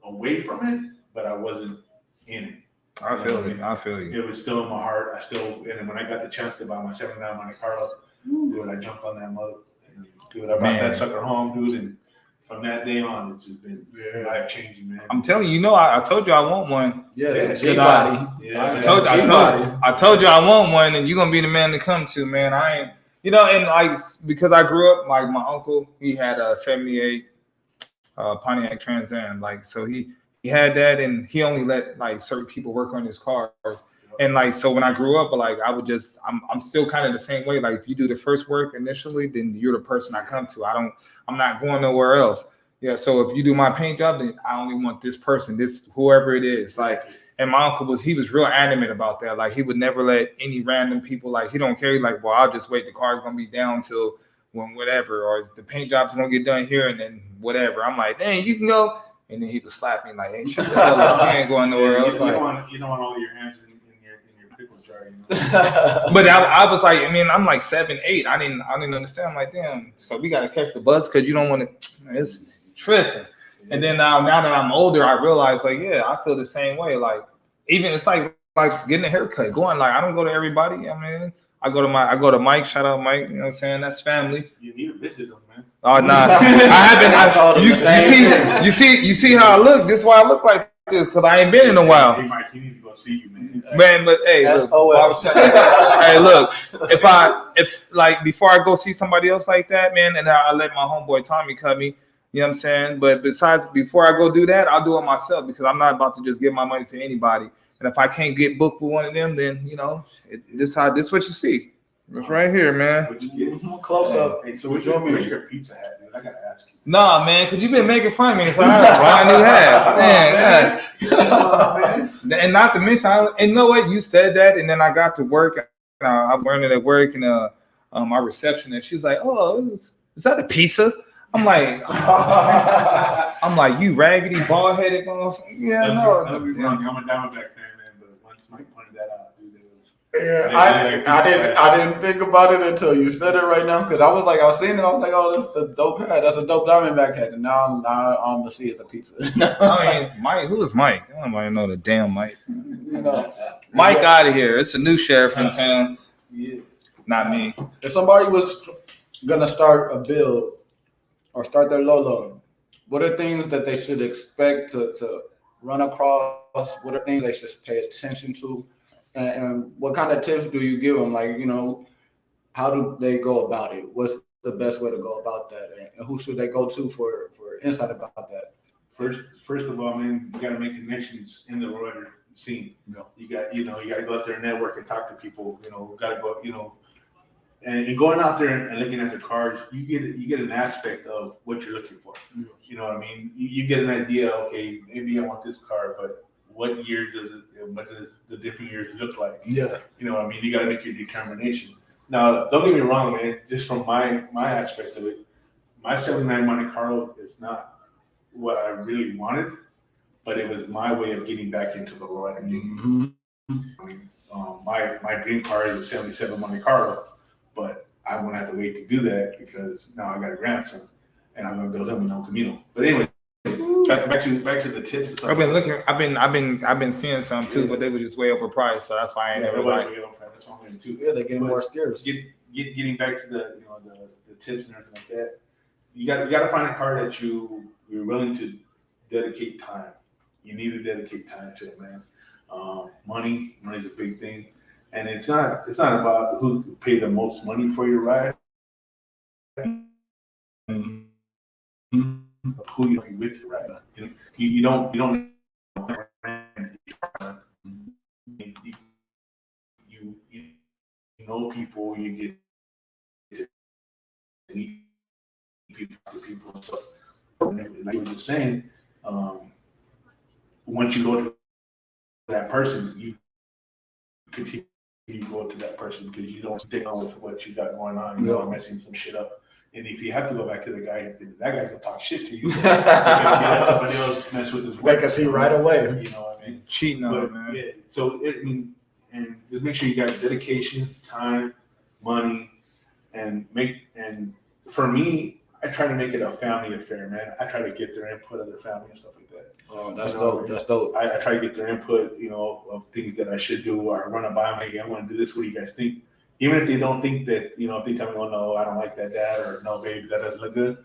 away from it, but I wasn't in it. I feel you. It was still in my heart. And when I got the chance to buy my 79 Monte Carlo, dude, I jumped on that mother. And, dude, I brought that sucker home, dude, and from that day on, it's just been life changing, man. I'm telling you, I told you I want one. Yeah, G body. Yeah, I told you I want one, and you're gonna be the man to come to, man. I ain't, and like because I grew up, like my uncle, he had a '78 Pontiac Trans Am, like so he had that, and he only let like certain people work on his cars. And like so when I grew up, like I would I'm still kind of the same way. Like if you do the first work initially, then you're the person I come to. I'm not going nowhere else. Yeah. So if you do my paint job, then I only want this person, this whoever it is. Like, and my uncle was real adamant about that. Like he would never let any random people, like he don't care. Like, well, I'll just wait. The car's gonna be down till when whatever, or the paint job's gonna get done here and then whatever. I'm like, dang, you can go. And then he would slap me like, hey, shut the hell up. You ain't going nowhere else. You Like, don't want all your hands in your pickle jar, you know? but I was like, I'm like 7, 8. I didn't understand. I'm like, damn. So we gotta catch the bus because you don't want to. It's tripping. And then now that I'm older, I realize like, yeah, I feel the same way. Like even it's like getting a haircut. Going like I don't go to everybody. I go to Mike. Shout out Mike. You know what I'm saying? That's family. You need to visit them, man. Oh nah, I haven't. You see how I look. This is why I look like this because I ain't been in a while. Hey Mike, you need to go see you, man. Man, but hey, look, hey, look. If like before I go see somebody else like that, man, and I let my homeboy Tommy cut me. You know what I'm saying? But before I go do that, I'll do it myself because I'm not about to just give my money to anybody. And if I can't get booked with one of them, then this what you see. It's right here, man. What you get? Close up. Hey, so where's your pizza hat, dude? I gotta ask you. Nah, man, because you've been making fun of me, so I had to buy a new hat. Man. And not to mention, and you know what? You said that, and then I got to work. I'm learning at work, and my receptionist, she's like, "Oh, is that a pizza?" I'm like, you raggedy, bald headed motherfucker. Yeah, no. I'm a Diamondback fan, man. But once Mike pointed that out, dude, it was. Yeah, I didn't think about it until you said it right now because I was seeing it. I was like, oh, that's a dope hat. That's a dope Diamondback hat. And now I'm gonna see it's a pizza. I mean, Mike, who is Mike? I don't even know the damn Mike. You know, Mike out of here. It's a new sheriff in town. Yeah. Not me. if somebody was gonna start a build or start their Lolo, what are things that they should expect to run across? What are things they should pay attention to? And what kind of tips do you give them? Like, how do they go about it? What's the best way to go about that? And who should they go to for insight about that? First of all, man, you got to make connections in the rider scene. Yeah. You got to go out there and network and talk to people. Got to go, and going out there and looking at their cars, you get an aspect of what you're looking for. Yeah. You know what I mean? You get an idea. Okay, maybe I want this car, but what year does it? What does the different years look like? Yeah. You know what I mean? You got to make your determination. Now, don't get me wrong, man. Just from my aspect of it, my '79 Monte Carlo is not what I really wanted, but it was my way of getting back into the lowrider game. Mm-hmm. I mean, my dream car is a '77 Monte Carlo, but I won't have to wait to do that because now I got a grandson and I'm gonna build him an El Camino. But anyway, back to the tips. And stuff. I've been seeing some too, but they were just way overpriced, so that's why I ain't never like. That's what I'm going to do. Yeah, they're getting more scarce. Getting back to the tips and everything like that. You got to find a car that you're willing to dedicate time. You need to dedicate time to it, man. Money's a big thing, and it's not about who can pay the most money for your ride. Who you be with your ride. You don't you know people, you get to meet people and stuff. Like I was just saying, once you go to that person, you continue to go to that person because you don't stick on with what you got going on. You know, messing some shit up. And if you have to go back to the guy, that guy's gonna talk shit to you. Because you let somebody else mess with his work. They can see right away. You know what I mean? Cheating on it, man. Yeah. So and just make sure you got dedication, time, money, and for me, I try to make it a family affair, man. I try to get their input of their family and stuff like that. Oh, that's dope. That's dope. I try to get their input, of things that I should do or run it by them. Like, I want to do this. What do you guys think? Even if they don't think that, if they tell me, oh, no, I don't like that, Dad, or no, baby, that doesn't look good,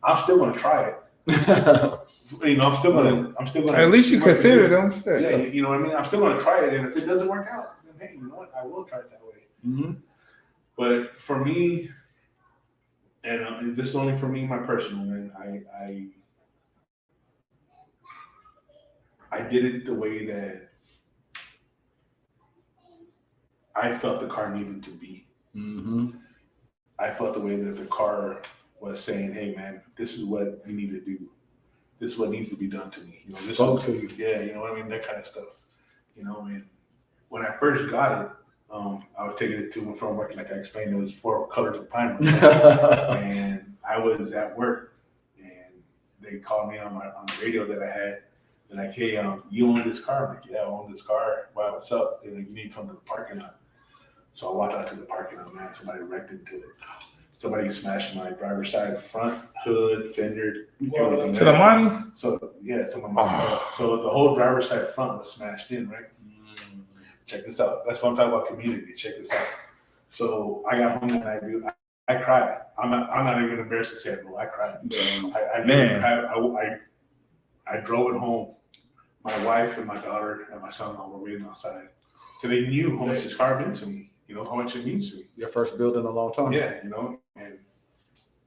I'm still going to try it. I'm still going to. At least you consider them. Yeah, you know what I mean? I'm still going to try it. And if it doesn't work out, then hey, you know what? I will try it that way. Mm-hmm. But for me, and this is only for me, my personal, man, I did it the way that I felt the car needed to be. Mm-hmm. I felt the way that the car was saying, "Hey, man, this is what you need to do. This is what needs to be done to me." This spoke to you. Yeah, you know what I mean? That kind of stuff. And when I first got it, I was taking it to and from work. Like I explained, it was 4 colors of primer, and I was at work, and they called me on the radio that I had. They're like, "Hey, you own this car?" I'm like, "Yeah, I own this car. Wow, what's up?" They're like, "You need to come to the parking lot." So I walked out to the parking lot, man. Somebody wrecked into it. Somebody smashed my driver's side front, hood, fender, everything. To the money? So yeah, so the whole driver's side front was smashed in, right? Check this out. That's what I'm talking about, community. Check this out. So I got home and I cried. I'm not even embarrassed to say it, bro. I cried. I drove it home. My wife and my daughter and my son-in-law were waiting outside because they knew how much this car meant to me. How much it means to me. Your first build in a long time. Yeah,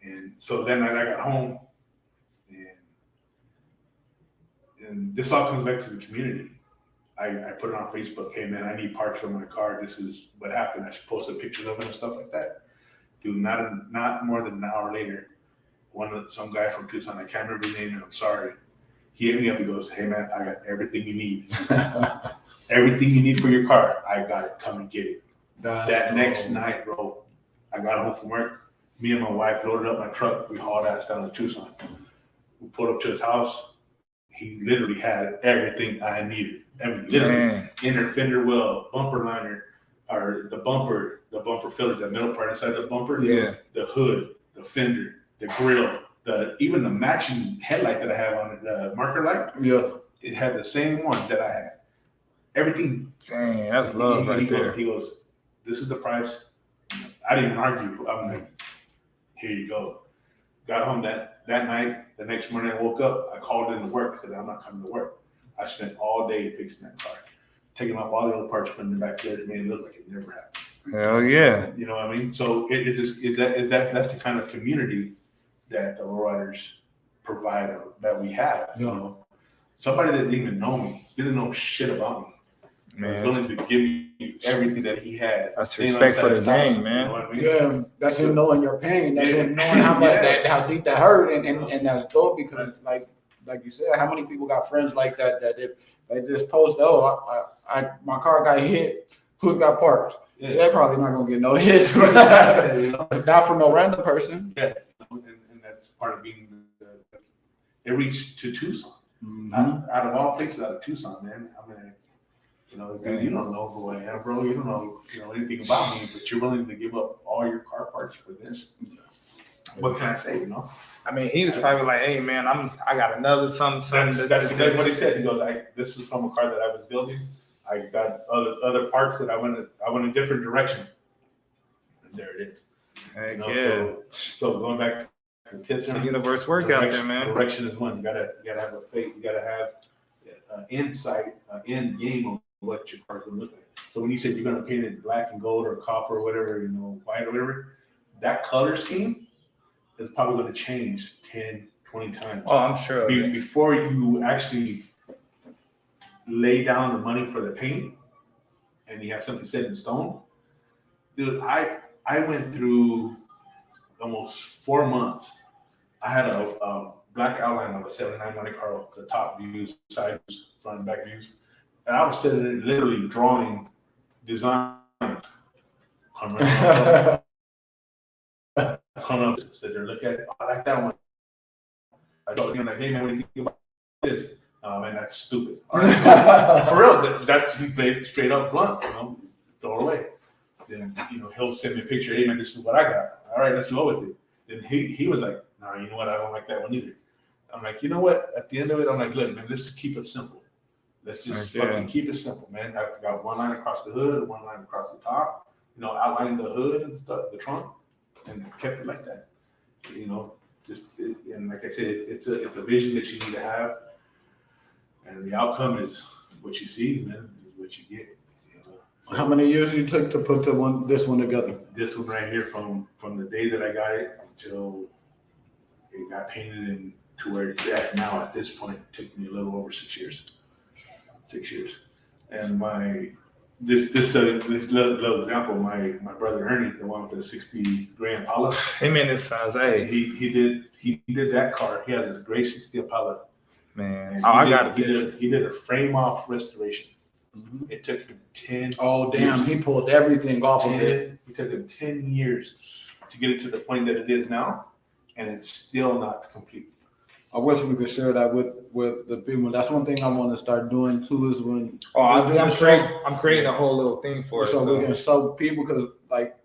and so then I got home, and this all comes back to the community. I put it on Facebook. Hey man, I need parts for my car. This is what happened. I posted pictures of it and stuff like that. Dude, not more than an hour later, some guy from Tucson, I can't remember his name, and I'm sorry. He hit me up. He goes, "Hey man, I got everything you need. Everything you need for your car. I got it. Come and get it." That next night, bro, I got home from work. Me and my wife loaded up my truck. We hauled ass down to Tucson. We pulled up to his house. He literally had everything I needed. Literally, inner fender well, bumper liner, or the bumper filler, the middle part inside the bumper, the hood, the fender, the grill, even the matching headlight that I have on it, the marker light. Yeah. It had the same one that I had. Everything. Dang, that's love right there. He goes, this is the price. I didn't even argue. I'm like, here you go. Got home that night. The next morning I woke up. I called into work. I said, I'm not coming to work. I spent all day fixing that car, taking off all the other parts, putting them back there to make it look like it never happened. Hell yeah. You know what I mean? So that's the kind of community that the lowriders provide, or that we have. Yeah. You know, somebody that didn't even know me, didn't know shit about me, Man, was willing to give me everything that he had. that's respect for the game, man. You know what I mean? Yeah, that's him knowing your pain. That's him knowing how much how deep that hurt, and that's dope because like you said, how many people got friends like that if they just post, my car got hit, who's got parts? Yeah. They're probably not gonna get no hits, not from no random person. Yeah, and that's part of being it reached to Tucson. Mm-hmm. Out of all places, out of Tucson, man. I mean, you know, you don't know who I am, bro. You don't know, anything about me, but you're willing to give up all your car parts for this. What can I say? You know. I mean, he was probably like, "Hey, man, I got another something." That's exactly what he said. He goes, "This is from a car that I was building. I got other parts that I went a different direction, and there it is." Heck You know, yeah. So going back to the tips, It's a universe work out there, man. Direction is one. You gotta have a faith. You gotta have insight, end game of what your car's gonna look like. So when you said you're gonna paint it black and gold or copper or whatever, white or whatever, that color scheme is probably gonna change 10, 20 times. Oh, I'm sure. Before you actually lay down the money for the paint and you have something set in stone, dude, I went through almost 4 months. I had a black outline of a 79 Monte Carlo, the top views, side views, front and back views. And I was sitting there literally drawing designs. Come up, sit there, look at it. I like that one. I told him, like, hey man, what do you think about this? Oh man, that's stupid. All right. For real, that's straight up blunt, throw it away. Then he'll send me a picture. Hey man, this is what I got. All right, let's go with it. Then he was like, nah, you know what? I don't like that one either. I'm like, you know what? At the end of it, I'm like, look, man, let's keep it simple. Let's just fucking keep it simple, man. I got one line across the hood, one line across the top. Outlining the hood and stuff, the trunk, and kept it like that. And like I said, it's a vision that you need to have, and the outcome is what you see, man. Is what you get. So how many years you took to put this one together? This one right here, from the day that I got it until it got painted and to where it's at now. At this point, it took me a little over 6 years. 6 years, and this little example. My brother Ernie, the one with the 60 Grand Impala. Him and his sons, hey, he did that car. He had this gray 60 Impala. Man, He did a frame off restoration. Mm-hmm. It took him 10. Oh damn! Years. He pulled everything off of it. It took him 10 years to get it to the point that it is now, and it's still not complete. I wish we could share that with the people. That's one thing I want to start doing too. Is when I'm creating a whole little thing for it, so we can show people, because like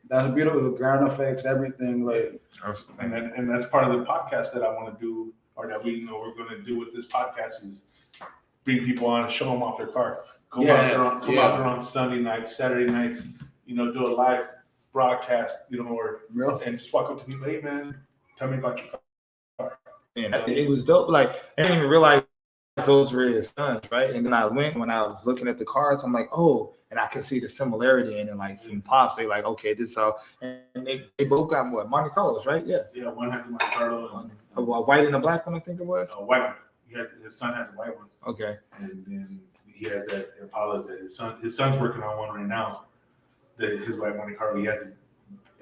that's beautiful. The ground effects, everything. Like, and that's part of the podcast that I want to do, or that we're going to do with this podcast, is bring people on, show them off their car. Come out there on Sunday nights, Saturday nights. Do a live broadcast. And just walk up to people. Hey man, tell me about your car. And it was dope. Like, I didn't even realize those were his sons, right? And then when I was looking at the cars, I'm like, oh, and I can see the similarity in it. Like from Pops, they like, okay, this all, and they both got what, Monte Carlos, right? Yeah. Yeah, one had the Monte Carlo. A white and a black one, I think it was. A white one. His son has a white one. Okay. And then he has that Impala that his son's working on one right now. His white Monte Carlo, he has it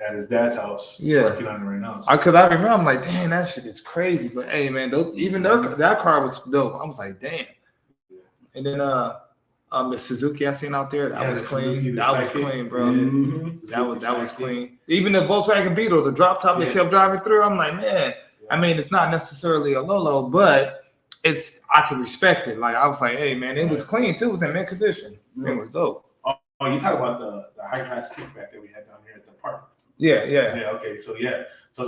at his dad's house. Yeah. Working on it right now. Because I remember, I'm like, damn, that shit is crazy. But hey, man, that car was dope. I was like, damn. And then The Suzuki I seen out there, that Yeah, was the clean. Suzuki, the That was Sidekick. clean, bro. Yeah. Mhm. That was Sidekick. clean. Even the Volkswagen Beetle, the drop top Yeah. that kept driving through, I'm like, man. I mean, it's not necessarily a Lolo, but I can respect it. Like I was like, hey man, it was clean too. It was in mint condition. It was dope. Oh, you talk about the high class kickback that we had down here at the park. Yeah. Yeah. Okay. So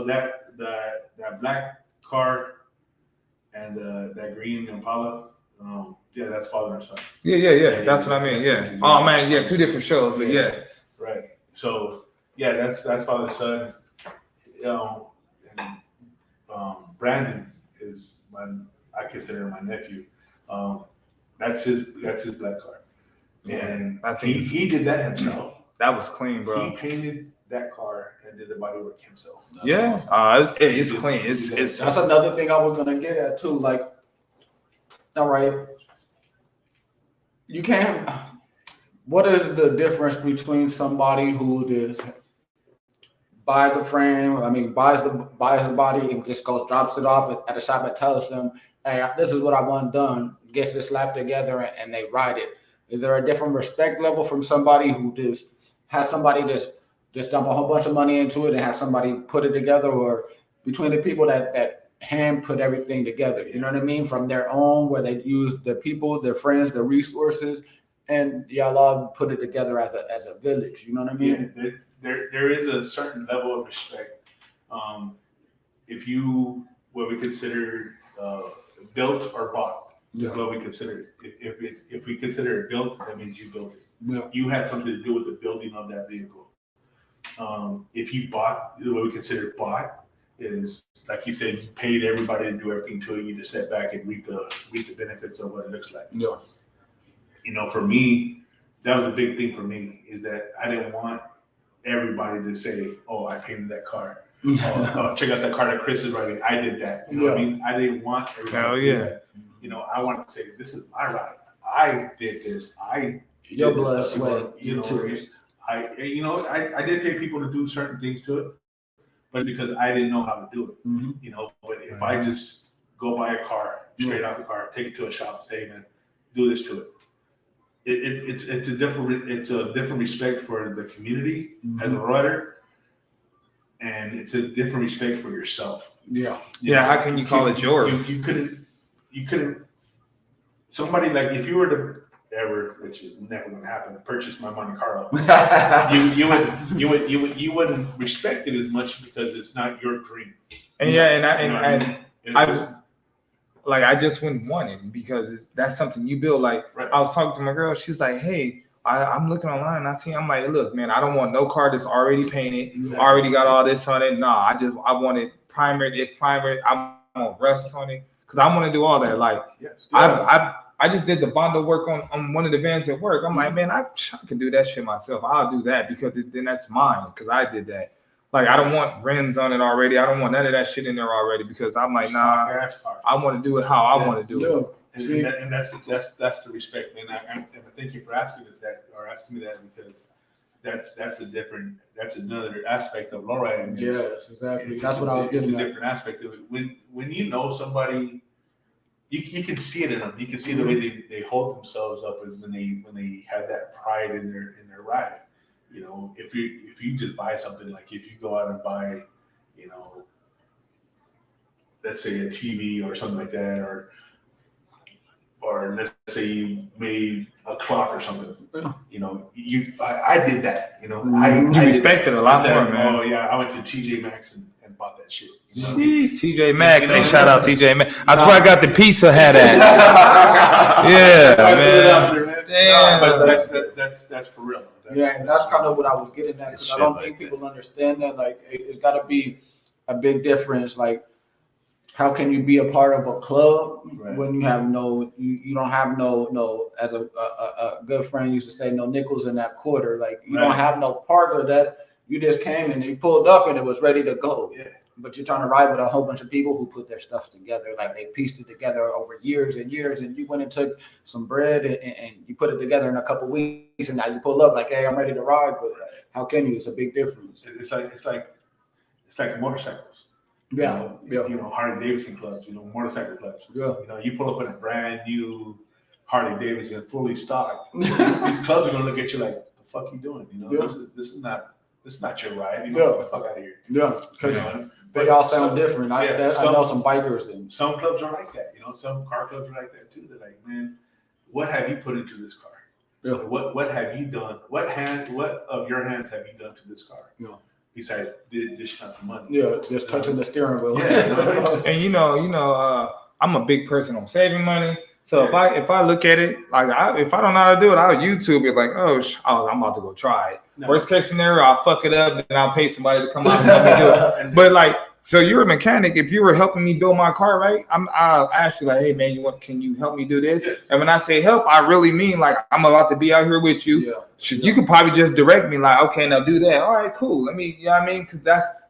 that black car and that green Impala. Yeah, that's father and son. Yeah. That's what I mean. Yeah. Oh man, yeah, two different shows, but yeah. Right. So yeah, that's father and son. And Brandon is I consider my nephew. That's his black car. And I think he did that himself. That was clean, He bro. painted that car and did the bodywork himself. Yeah. It's clean. It's That's another thing I was gonna get at too. Like, all right, you can't. What is the difference between somebody who buys a frame? I mean, buys the body and just goes drops it off at a shop and tells them, "Hey, this is what I want done." Gets it slapped together and they ride it. Is there a different respect level from somebody who just has somebody just dump a whole bunch of money into it and have somebody put it together, or between the people that hand put everything together? You know what I mean? From their own, where they use the people, their friends, their resources, and y'all all put it together as a village. You know what I mean? Yeah, there is a certain level of respect. If you what we consider built or bought. Yeah. Is what we consider it. If we consider it built, that means you built it. Yeah. You had something to do with the building of that vehicle. If you bought, what we consider bought is, like you said, you paid everybody to do everything to it. You just sit back and reap the benefits of what it looks like. Yeah. You know, for me, that was a big thing for me, is that I didn't want everybody to say, "Oh, I painted that car." Oh, check out that car that Chris is riding. I did that. You know what I mean? I didn't want everybody to do that. You know, I wanted to say, this is my ride. I did this. Your blood, sweat, you know, tears. I did pay people to do certain things to it, but because I didn't know how to do it, Mm-hmm. you know. But if I just go buy a car, straight off the car, take it to a shop, say, man, do this to it. It's a different respect for the community as a rider, and it's a different respect for yourself. Yeah. Yeah, how can you call it yours? You couldn't. Somebody like, if you were to ever, which is never going to happen, purchase my Monte Carlo, you wouldn't respect it as much because it's not your dream. And I just wouldn't want it because that's something you build. Like Right. I was talking to my girl, she's like, "Hey, I'm looking online. I'm like, look, man, I don't want no car that's already painted, Exactly. already got all this on it. Nah, I want it primer. If primer, I want rust on it because I want to do all that. Like Yes. I just did the Bondo work on one of the vans at work. I'm like, man, I can do that shit myself. I'll do that because then that's mine because I did that. Like I don't want rims on it already. I don't want none of that shit in there already because I'm like, nah, I want to do it how I want to do it. And that's the respect, man. And thank you for asking me that because that's another aspect of lowriding. Yes, exactly. That's what I was It's getting a at. different aspect of it. When you know somebody, you can see it in them. You can see the way they hold themselves up when they have that pride in their ride. You know, if you just buy something, like if you go out and buy, you know, let's say a TV or something like that, or let's say you made a clock or something. Yeah. You know, I did that. You know, You I respect it a lot more, man. Oh yeah, I went to TJ Maxx and bought that shit. You know? Jeez, TJ Maxx. You know, Hey, shout out TJ Maxx. That's where I got the pizza hat at. Yeah, I put it out man. there, man. Damn. No, but that's for real. Yeah, and that's kind of what I was getting at, because I don't think people understand that. Like, it's got to be a big difference. Like, how can you be a part of a club when you have you don't have no, as a good friend used to say, no nickels in that quarter. Like, you don't have no part of that. You just came and you pulled up and it was ready to go. Yeah. But you're trying to ride with a whole bunch of people who put their stuff together. Like, they pieced it together over years and years, and you went and took some bread and you put it together in a couple weeks, and now you pull up like, hey, I'm ready to ride. But how can you? It's a big difference. It's like motorcycles. Yeah. You know, Harley Davidson clubs. You know, motorcycle clubs. Yeah. You know, you pull up in a brand new Harley Davidson fully stocked, these clubs are gonna look at you like, "The fuck you doing?" You know, Yeah. this is not your ride. You know, Yeah. get the fuck out of here. Yeah, You because know? they all sound different. I Yeah, know some bikers and some clubs are like that. You know, some car clubs are like that too. They're like, "Man, what have you put into this car? Yeah. What have you done? What of your hands have you done to this car? Yeah. Besides dishing out the money." yeah, just touching the steering wheel. Yeah, you know. And I'm a big person on saving money. So if I look at it, like if I don't know how to do it, I'll YouTube it. Like, oh, I'm about to go try it. No. Worst case scenario, I'll fuck it up, and I'll pay somebody to come out and help me do it. But like, so you're a mechanic. If you were helping me build my car, right? I'll ask you like, hey man, can you help me do this? Yeah. And when I say help, I really mean like I'm about to be out here with you. Yeah. You could probably just direct me like, okay, now do that. All right, cool. Let me, you know what I mean? Because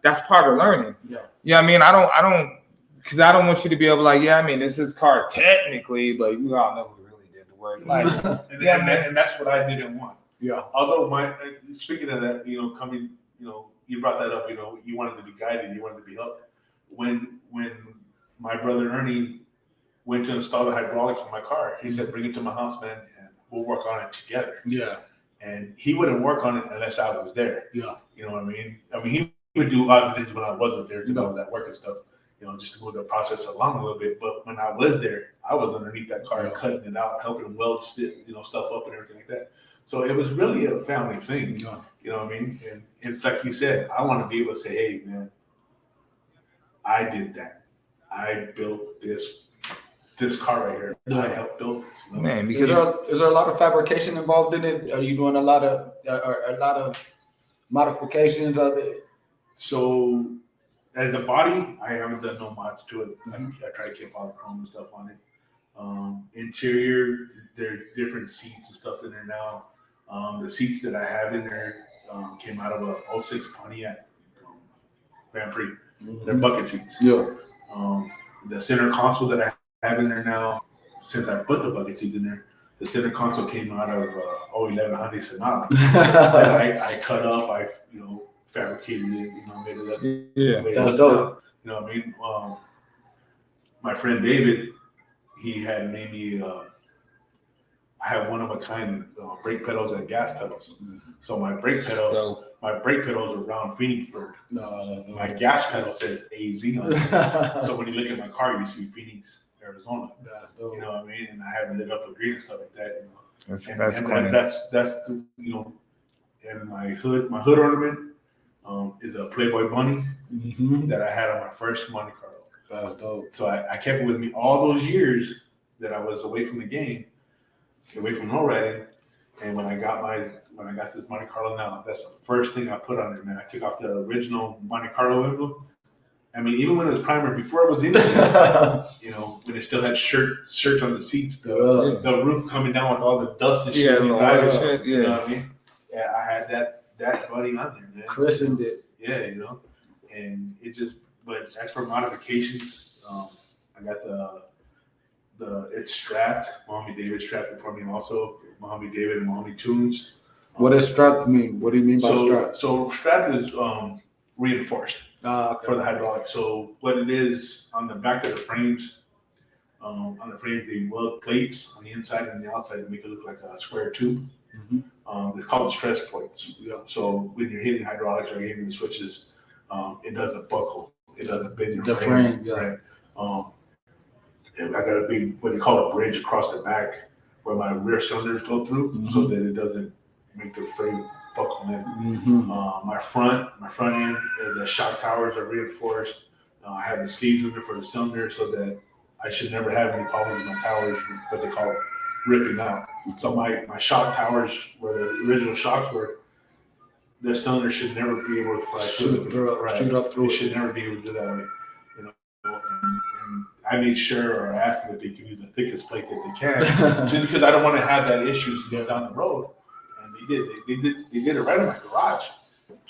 that's part of learning. Yeah. You know what I mean? I don't, because I don't want you to be able like, yeah, I mean, this is car technically, but we all know who really did the work. Like, and that's what I didn't want. Yeah. Although speaking of that, you brought that up. You wanted to be guided, you wanted to be helped. When my brother Ernie went to install the hydraulics on my car, he said, "Bring it to my house, man, and we'll work on it together." Yeah. And he wouldn't work on it unless I was there. Yeah. You know what I mean? He would do other things when I wasn't there because I was at work and stuff. Just to move the process along a little bit. But when I was there, I was underneath that car, cutting it out, helping him weld stuff up and everything like that. So it was really a family thing. Yeah. You know what I mean? And it's like you said, I want to be able to say, "Hey, man, I did that. I built this car right here. Yeah. I helped build this." man, Is because there a lot of fabrication involved in it? Are you doing a lot of modifications of it? So as a body, I haven't done no mods to it. I try to keep all the chrome and stuff on it. Interior, there are different seats and stuff in there now. The seats that I have in there came out of a 06 Pontiac Grand Prix. They're bucket seats. Yeah. The center console that I have in there now, since I put the bucket seats in there, the center console came out of 011 Hyundai Sonata. that I cut up, I fabricated it, made it look That's dope. You know what I mean? My friend David, he had made me. I have one of a kind brake pedals and gas pedals. So my brake pedals are around Phoenixburg. No. My gas pedal says AZ on it. So when you look at my car, you see Phoenix, Arizona. That's dope. You know what I mean? And I have it lit up with green and stuff like that. that's And corny. that's the, and my hood ornament is a Playboy bunny that I had on my first Monte Carlo. That's dope. So I kept it with me all those years that I was away from the game, away from no riding. And when I got this Monte Carlo now, that's the first thing I put on it, man. I took off the original Monte Carlo emblem. I mean, even when it was primer, before it was in there, when it still had shirts on the seats, the roof coming down with all the dust and shit. Yeah, You know what I mean? Yeah, I had that buddy on there, man. Christened it. Yeah, and it just. But as for modifications, I got it's strapped. Mohammed David strapped it for me, and also Mohammed David and Mohammed Tunes. What does strap mean? What do you mean by strap? So strap is reinforced Okay. for the hydraulic. So what it is on the back of the frames, they weld plates on the inside and the outside to make it look like a square tube. It's called stress points. Yeah. So when you're hitting hydraulics or hitting the switches, it doesn't buckle. It doesn't bend your The frame, yeah. Right. And I got a big, what they call a bridge across the back where my rear cylinders go through so that it doesn't make the frame buckle in. My front end, the shock towers are reinforced. I have the sleeves in there for the cylinder so that I should never have any problems with my towers, what they call ripping out. So my shock towers, where the original shocks were, the cylinder should never be able to fly Shoot up through It it. should never be able to do that way. And I made sure, or I asked them if they could use the thickest plate that they can, just because I don't want to have that issues down the road. And they did. They did it right in my garage.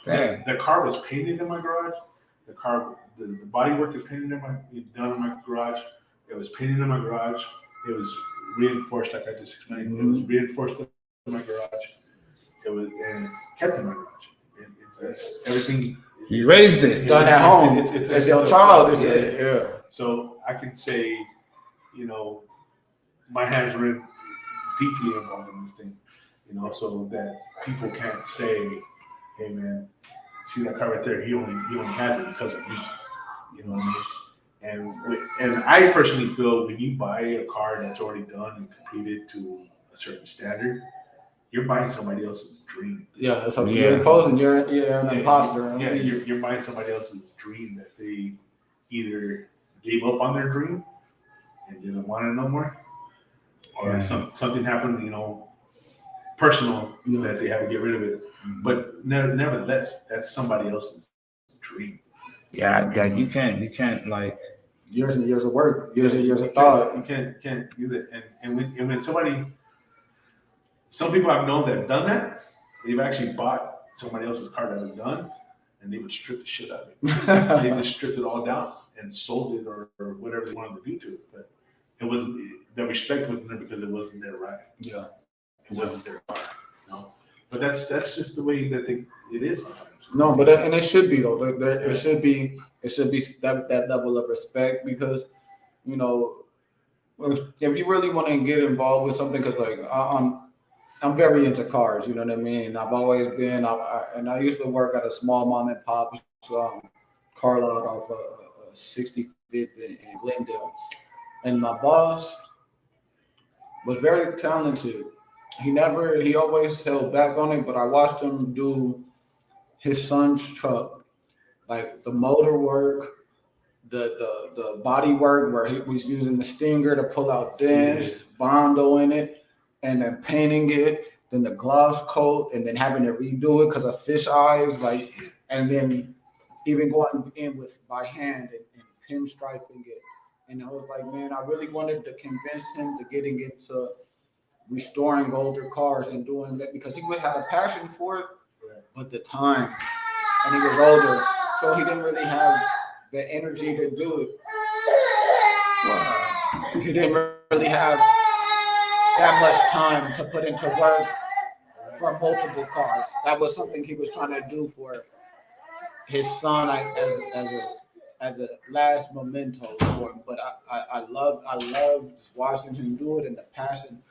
Dang. The car was painted in my garage. The body work is painted done in my garage. It was painted in my garage. It was reinforced, like I just explained. It was reinforced in my garage. And it's kept in my garage. It's everything. You raised it. Done at home. It's your child. Yeah. So I can say, my hands were in deeply involved in this thing, you know, so that people can't say, "Hey, man, see that car right there? He only has it because of me." You know what I mean? And I personally feel when you buy a car that's already done and completed to a certain standard, you're buying somebody else's dream. Yeah, that's how Yeah. you're imposing. You're an imposter. Yeah, you're buying somebody else's dream that they either gave up on their dream and didn't want it no more, or Yeah. something happened, you know, personal Yeah. that they have to get rid of it. But nevertheless, that's somebody else's dream. Yeah, that you can't like. Years and years of work, years and years of thought. You can't do that. And when somebody, some people I've known that have done that, they've actually bought somebody else's car that was done, and they would strip the shit out of it. They just stripped it all down and sold it or whatever they wanted to do to it. But it wasn't, the respect wasn't there because it wasn't their right. Yeah. It wasn't their car. You know? But that's just the way that it is sometimes. No, but and it should be though. It should be that level of respect because, you know, if you really want to get involved with something, because like I'm very into cars. You know what I mean? I've always been. I used to work at a small mom and pop car lot off 65th in Glendale, and my boss was very talented. He always held back on it, but I watched him do his son's truck, like the motor work, the body work where he was using the stinger to pull out dents, Bondo in it, and then painting it, then the gloss coat, and then having to redo it because of fish eyes, like, and then even going in with by hand and pinstriping it. And I was like, man, I really wanted to convince him to getting into restoring older cars and doing that because he had a passion for it, but the time, and he was older, so he didn't really have the energy to do it. He didn't really have that much time to put into work for multiple cars. That was something he was trying to do for his son as a last memento for him. But I loved watching him do it and the passion,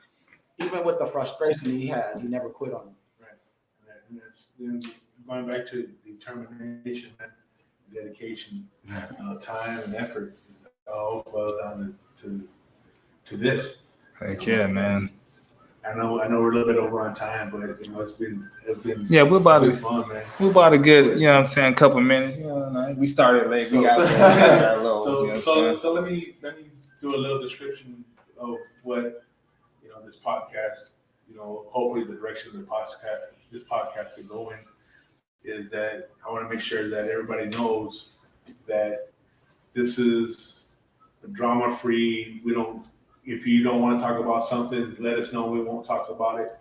even with the frustration he had, he never quit on it. Right. And that's then going back to determination, dedication, time and effort, all boils down to this. Heck yeah, man. I know we're a little bit over on time, but you know it's been Yeah, we're about to fun, man. we're about to get, you know what I'm saying, a couple minutes. You know, we started late. We got a little, you know what I'm saying? So let me do a little description of what, you know, this podcast, you know, hopefully the direction of this podcast could go in is that I want to make sure that everybody knows that this is drama free. If you don't want to talk about something, let us know. We won't talk about it.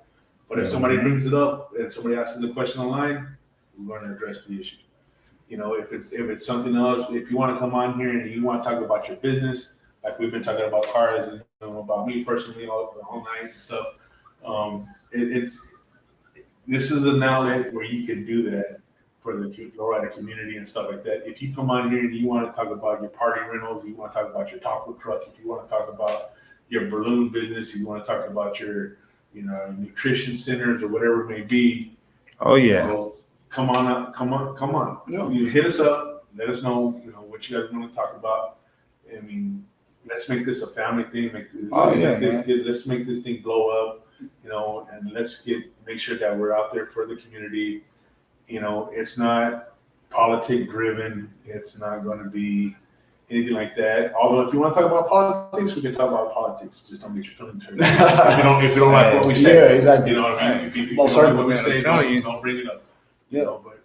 But if somebody brings it up and somebody asks the question online, we're going to address the issue. You know, if it's something else, if you want to come on here and you want to talk about your business, like we've been talking about cars and, you know, about me personally all night and stuff. This is an outlet where you can do that for the lowrider community and stuff like that. If you come on here and you want to talk about your party rentals, you want to talk about your taco truck, if you want to talk about your balloon business, if you want to talk about your, you know, nutrition centers or whatever it may be. Oh yeah. You know, come on. Yeah. You hit us up, let us know, you know, what you guys want to talk about. I mean, let's make this a family thing. Let's make this thing blow up, you know, and let's make sure that we're out there for the community. You know, it's not politic driven. It's not going to be anything like that. Although, if you want to talk about politics, we can talk about politics. Just don't get your feelings hurt. if you don't like what we say, Yeah, exactly. You know what I mean? If you Most don't like what we certainly. say, don't bring it up. Yeah. You know, but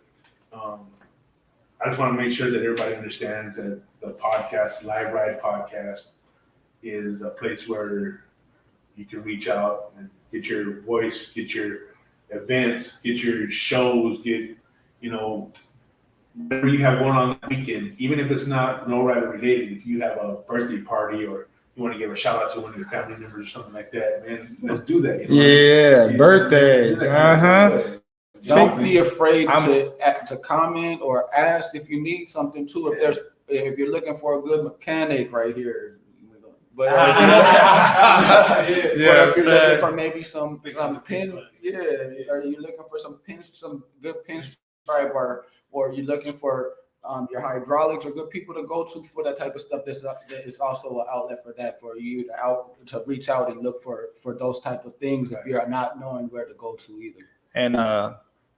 I just want to make sure that everybody understands that the podcast, Live Ride Podcast, is a place where you can reach out and get your voice, get your events, get your shows, get, you know, whatever you have going on that weekend, even if it's not lowrider related, if you have a birthday party or you want to give a shout out to one of your family members or something like that, man, let's do that. You know? Yeah, birthdays. Don't be afraid to comment or ask if you need something too. If you're looking for a good mechanic right here, But Yeah, if you're sad. looking for maybe some Pin pin, clip. yeah, or you're looking for some pins, some good pinstripe, or you're looking for your hydraulics or good people to go to for that type of stuff. This is also an outlet for that, for you to reach out and look for those type of things if you're not knowing where to go to either. And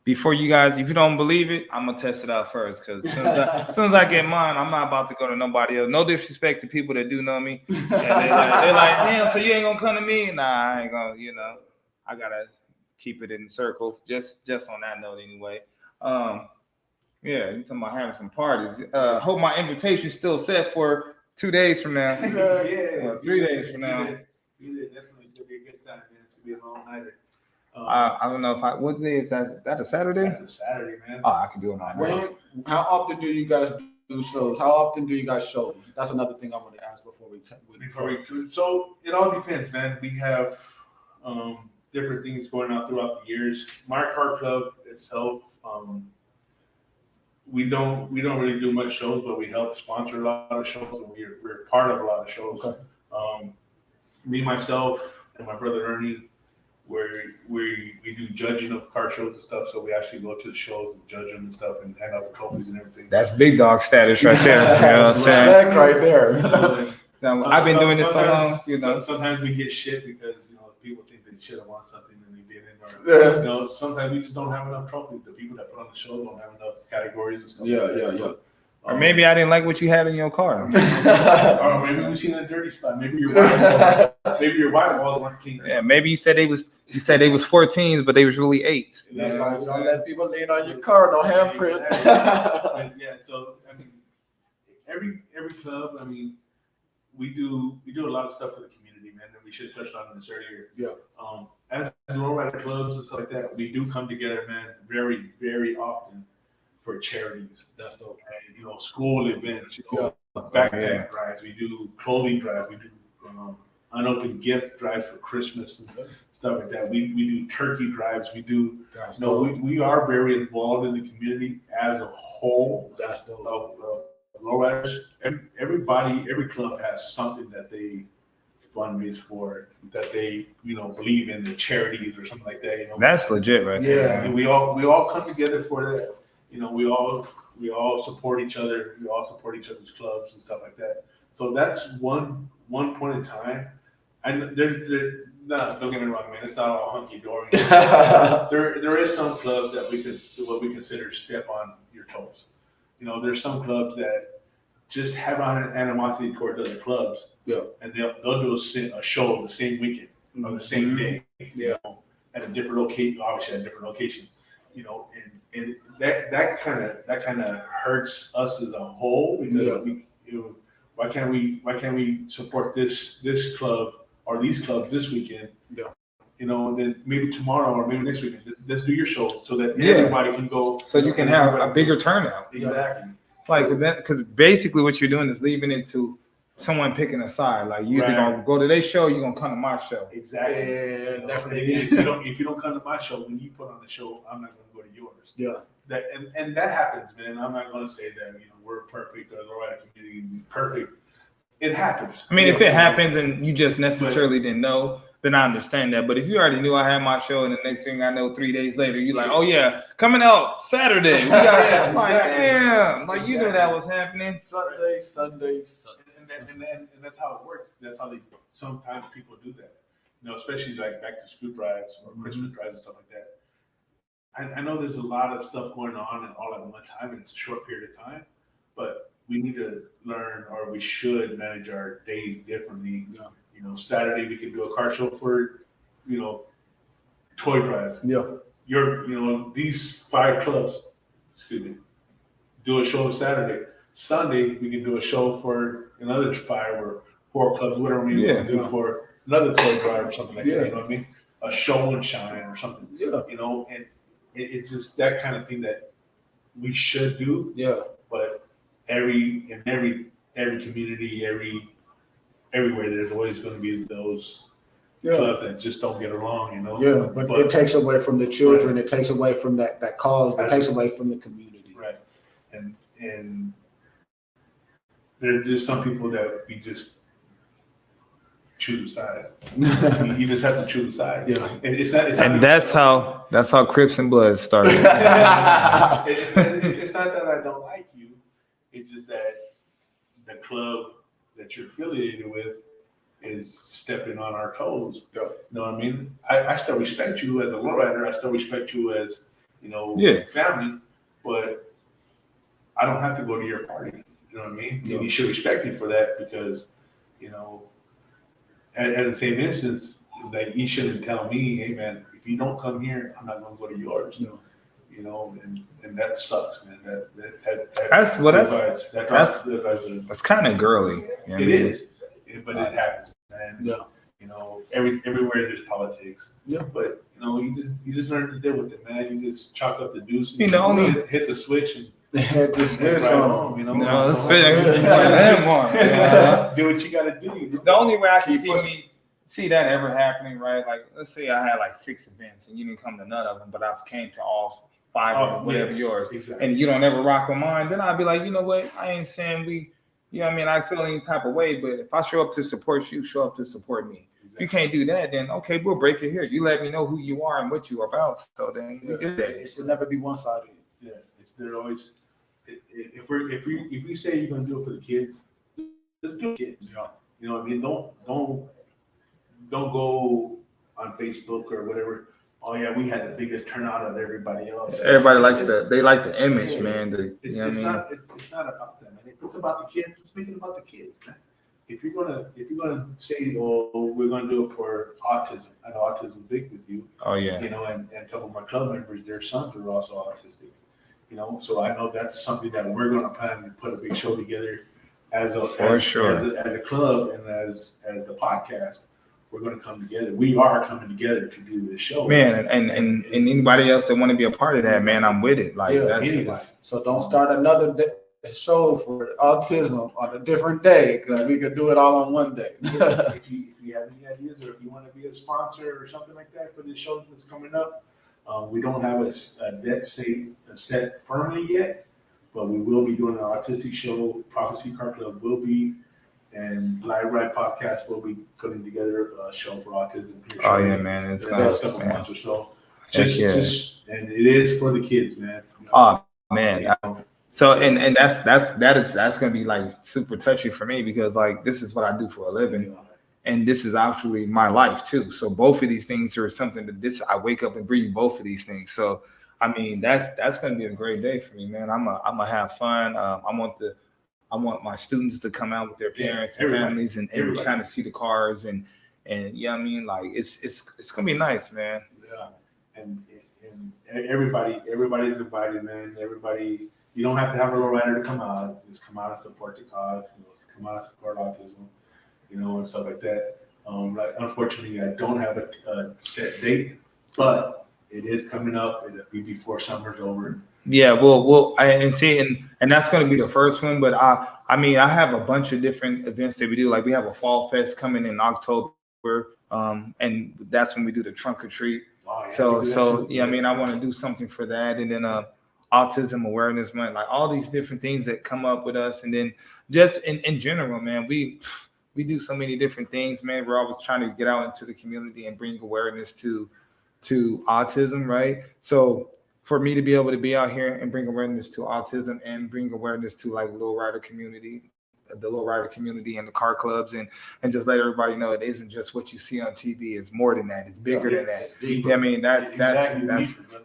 before you guys, if you don't believe it, I'm gonna test it out first because as soon as I get mine, I'm not about to go to nobody else. No disrespect to people that do know me. And they're like, damn, so you ain't gonna come to me? Nah, I ain't gonna. I gotta keep it in the circle. Just on that note, anyway. Yeah, you talking about having some parties. Hope my invitation's still set for 2 days from now. Yeah, 3 days from now. Definitely, it's gonna be a good time, man. It's gonna be a long nighter. I don't know what day is that? Is that a Saturday? That's a Saturday, man. Oh, I can do it on that. How often do you guys do shows? How often do you guys show? That's another thing I want to ask before we. So it all depends, man. We have different things going on throughout the years. My car club itself, we don't really do much shows, but we help sponsor a lot of shows, and we're part of a lot of shows. Okay. Me, myself, and my brother Ernie, we do judging of car shows and stuff. So we actually go to the shows and judge them and stuff, and hand out the trophies and everything. That's big dog status right there. You know what I'm saying? Respect right there. I've been doing this so long, Sometimes we get shit because people think they should have won something and they didn't, or sometimes we just don't have enough trophies. The people that put on the show don't have enough categories and stuff. Yeah. Or maybe I didn't like what you had in your car. Or maybe we seen a dirty spot. Maybe your white walls weren't clean. Yeah, maybe you said they was 14s, but they was really 8s. That's why you don't let people lean on your car, no handprints. Yeah, so I mean, every club, I mean, we do a lot of stuff for the community, man. And we should have touched on this earlier. Yeah. As lowrider clubs and stuff like that, we do come together, man, very, very often for charities. That's dope. And, school events, backpack drives. We do clothing drives. We do unopened gift drives for Christmas and stuff like that. We do turkey drives. We do. That's we are very involved in the community as a whole. That's dope. Of lowriders. Every club has something that they fundraise for, that they believe in, the charities or something like that. That's legit, right there. And we all come together for that. We all support each other. We all support each other's clubs and stuff like that. So that's one point in time. And don't get me wrong, man. It's not all hunky dory. There is some clubs that what we consider step on your toes. There's some clubs that just have an animosity toward other clubs. Yeah. And they'll do a show the same weekend or the same day. Yeah. At a different location, obviously at a different location. And that kind of hurts us as a whole because why can't we support this club or these clubs this weekend? Yeah. And then maybe tomorrow or maybe next weekend, let's do your show so that everybody can go. So you can have a bigger turnout. Exactly. Like that, because basically what you're doing is leaving it to someone picking a side. Like you either gonna go to their show, you're gonna come to my show. Exactly. Yeah, definitely. If you don't come to my show, when you put on the show, I'm not gonna go to yours. Yeah. That and that happens, man. I'm not gonna say that we're perfect or the right community is perfect. It happens. I mean, if it happens and you just necessarily didn't know, then I understand that. But if you already knew I had my show, and the next thing I know, 3 days later, you're like, oh yeah, coming out Saturday. We got like, damn, like you knew that was happening. Sunday. And that's how it works. That's how sometimes people do that. Especially like back to school drives or Christmas drives and stuff like that. I know there's a lot of stuff going on and all at one time, and it's a short period of time, but we need to learn, or we should manage our days differently. Yeah. Saturday we could do a car show for, toy drives. Yeah. These 5 clubs, do a show Saturday. Sunday we can do a show for another 5 or 4 clubs, whatever we want to do for another toy drive or something like that. You know what I mean? A show and shine or something. Yeah. And it's just that kind of thing that we should do. Yeah. But every community, everywhere, there's always going to be those clubs that just don't get along, Yeah, but it takes away from the children. Right. It takes away from that cause. It takes away from the community. Right. And there's just some people that choose a side. You just have to choose a side. Yeah. It's not. And that's how Crips and Bloods started. It's not that I don't like you. It's just that the club that you're affiliated with is stepping on our toes. Yeah. You know what I mean? I still respect you as a lowrider. I still respect you as, Yeah. family, but I don't have to go to your party. You know what I mean? Yeah. And you should respect me for that because, at the same instance, like you shouldn't tell me, hey man, if you don't come here, I'm not gonna go to yours. Yeah. And that sucks, man. That's kind of girly. You know what I It mean? is, but it happens, man. Yeah. Everywhere there's politics. Yeah. But you just learn to deal with it, man. You just chalk up the deuces. You know, hit the switch and Had this head right home. No, let's say do what you gotta do. The only way I can Keep see that ever happening, right? Like, let's say I had like 6 events and you didn't come to none of them, but I've came to all 5 or whatever yours, Exactly. and you don't ever rock with mine, then I'd be like, you know what? I ain't saying I feel any type of way, but if I show up to support you, show up to support me. If you can't do that, then okay, we'll break it here. You let me know who you are and what you are about. So then we do that. It should never be one-sided. Yeah, they're always. If we say you're gonna do it for the kids, let's do it, kids. Yeah. You know what I mean? Don't go on Facebook or whatever. Oh yeah, we had the biggest turnout of everybody else. Everybody likes they like the image, man. You know what I mean? It's not about that, man. It's about the kids. Let's make it about the kids, man. If you're gonna say, oh, we're gonna do it for autism, I know autism is big with you. Oh yeah. And a couple of my club members, their sons are also autistic. So I know that's something that we're gonna plan to put a big show together as a club and as the podcast. We're gonna come together. We are coming together to do this show, Man, and anybody else that want to be a part of that, man, I'm with it. Like anybody. So don't start another show for autism on a different day because we could do it all on one day. If you have any ideas or if you want to be a sponsor or something like that for this show that's coming up, we don't have a date set firmly yet, but we will be doing an autistic show. Prophecy Car Club will be, and Live Ride Podcast will be putting together a show for autism. Oh yeah, man, it's in the next couple months or so. And And it is for the kids, man. Oh man. So and that's gonna be like super touchy for me because like this is what I do for a living, and this is actually my life too. So both of these things are something that I wake up and breathe both of these things. So I mean that's gonna be a great day for me, man. I'm gonna have fun. I want my students to come out with their parents and families and kind of see the cars and yeah, I mean like it's gonna be nice, man. Yeah, and everybody's invited, man. Everybody. You don't have to have a lowrider to come out. Just come out and support the cause. Come out and support autism, and stuff like that. Unfortunately, I don't have a set date, but it is coming up. It'll be before summer's over. Yeah, well, and that's going to be the first one. But I mean, I have a bunch of different events that we do. Like we have a fall fest coming in October, and that's when we do the trunk or treat. Oh, yeah, So yeah, I mean, I want to do something for that, and then Autism Awareness Month, like all these different things that come up with us, and then just in general, man, we do so many different things, man. We're always trying to get out into the community and bring awareness to autism, right? So for me to be able to be out here and bring awareness to autism and bring awareness to like the lowrider community and the car clubs, and just let everybody know it isn't just what you see on TV. It's more than that. It's bigger than that. Yeah, I mean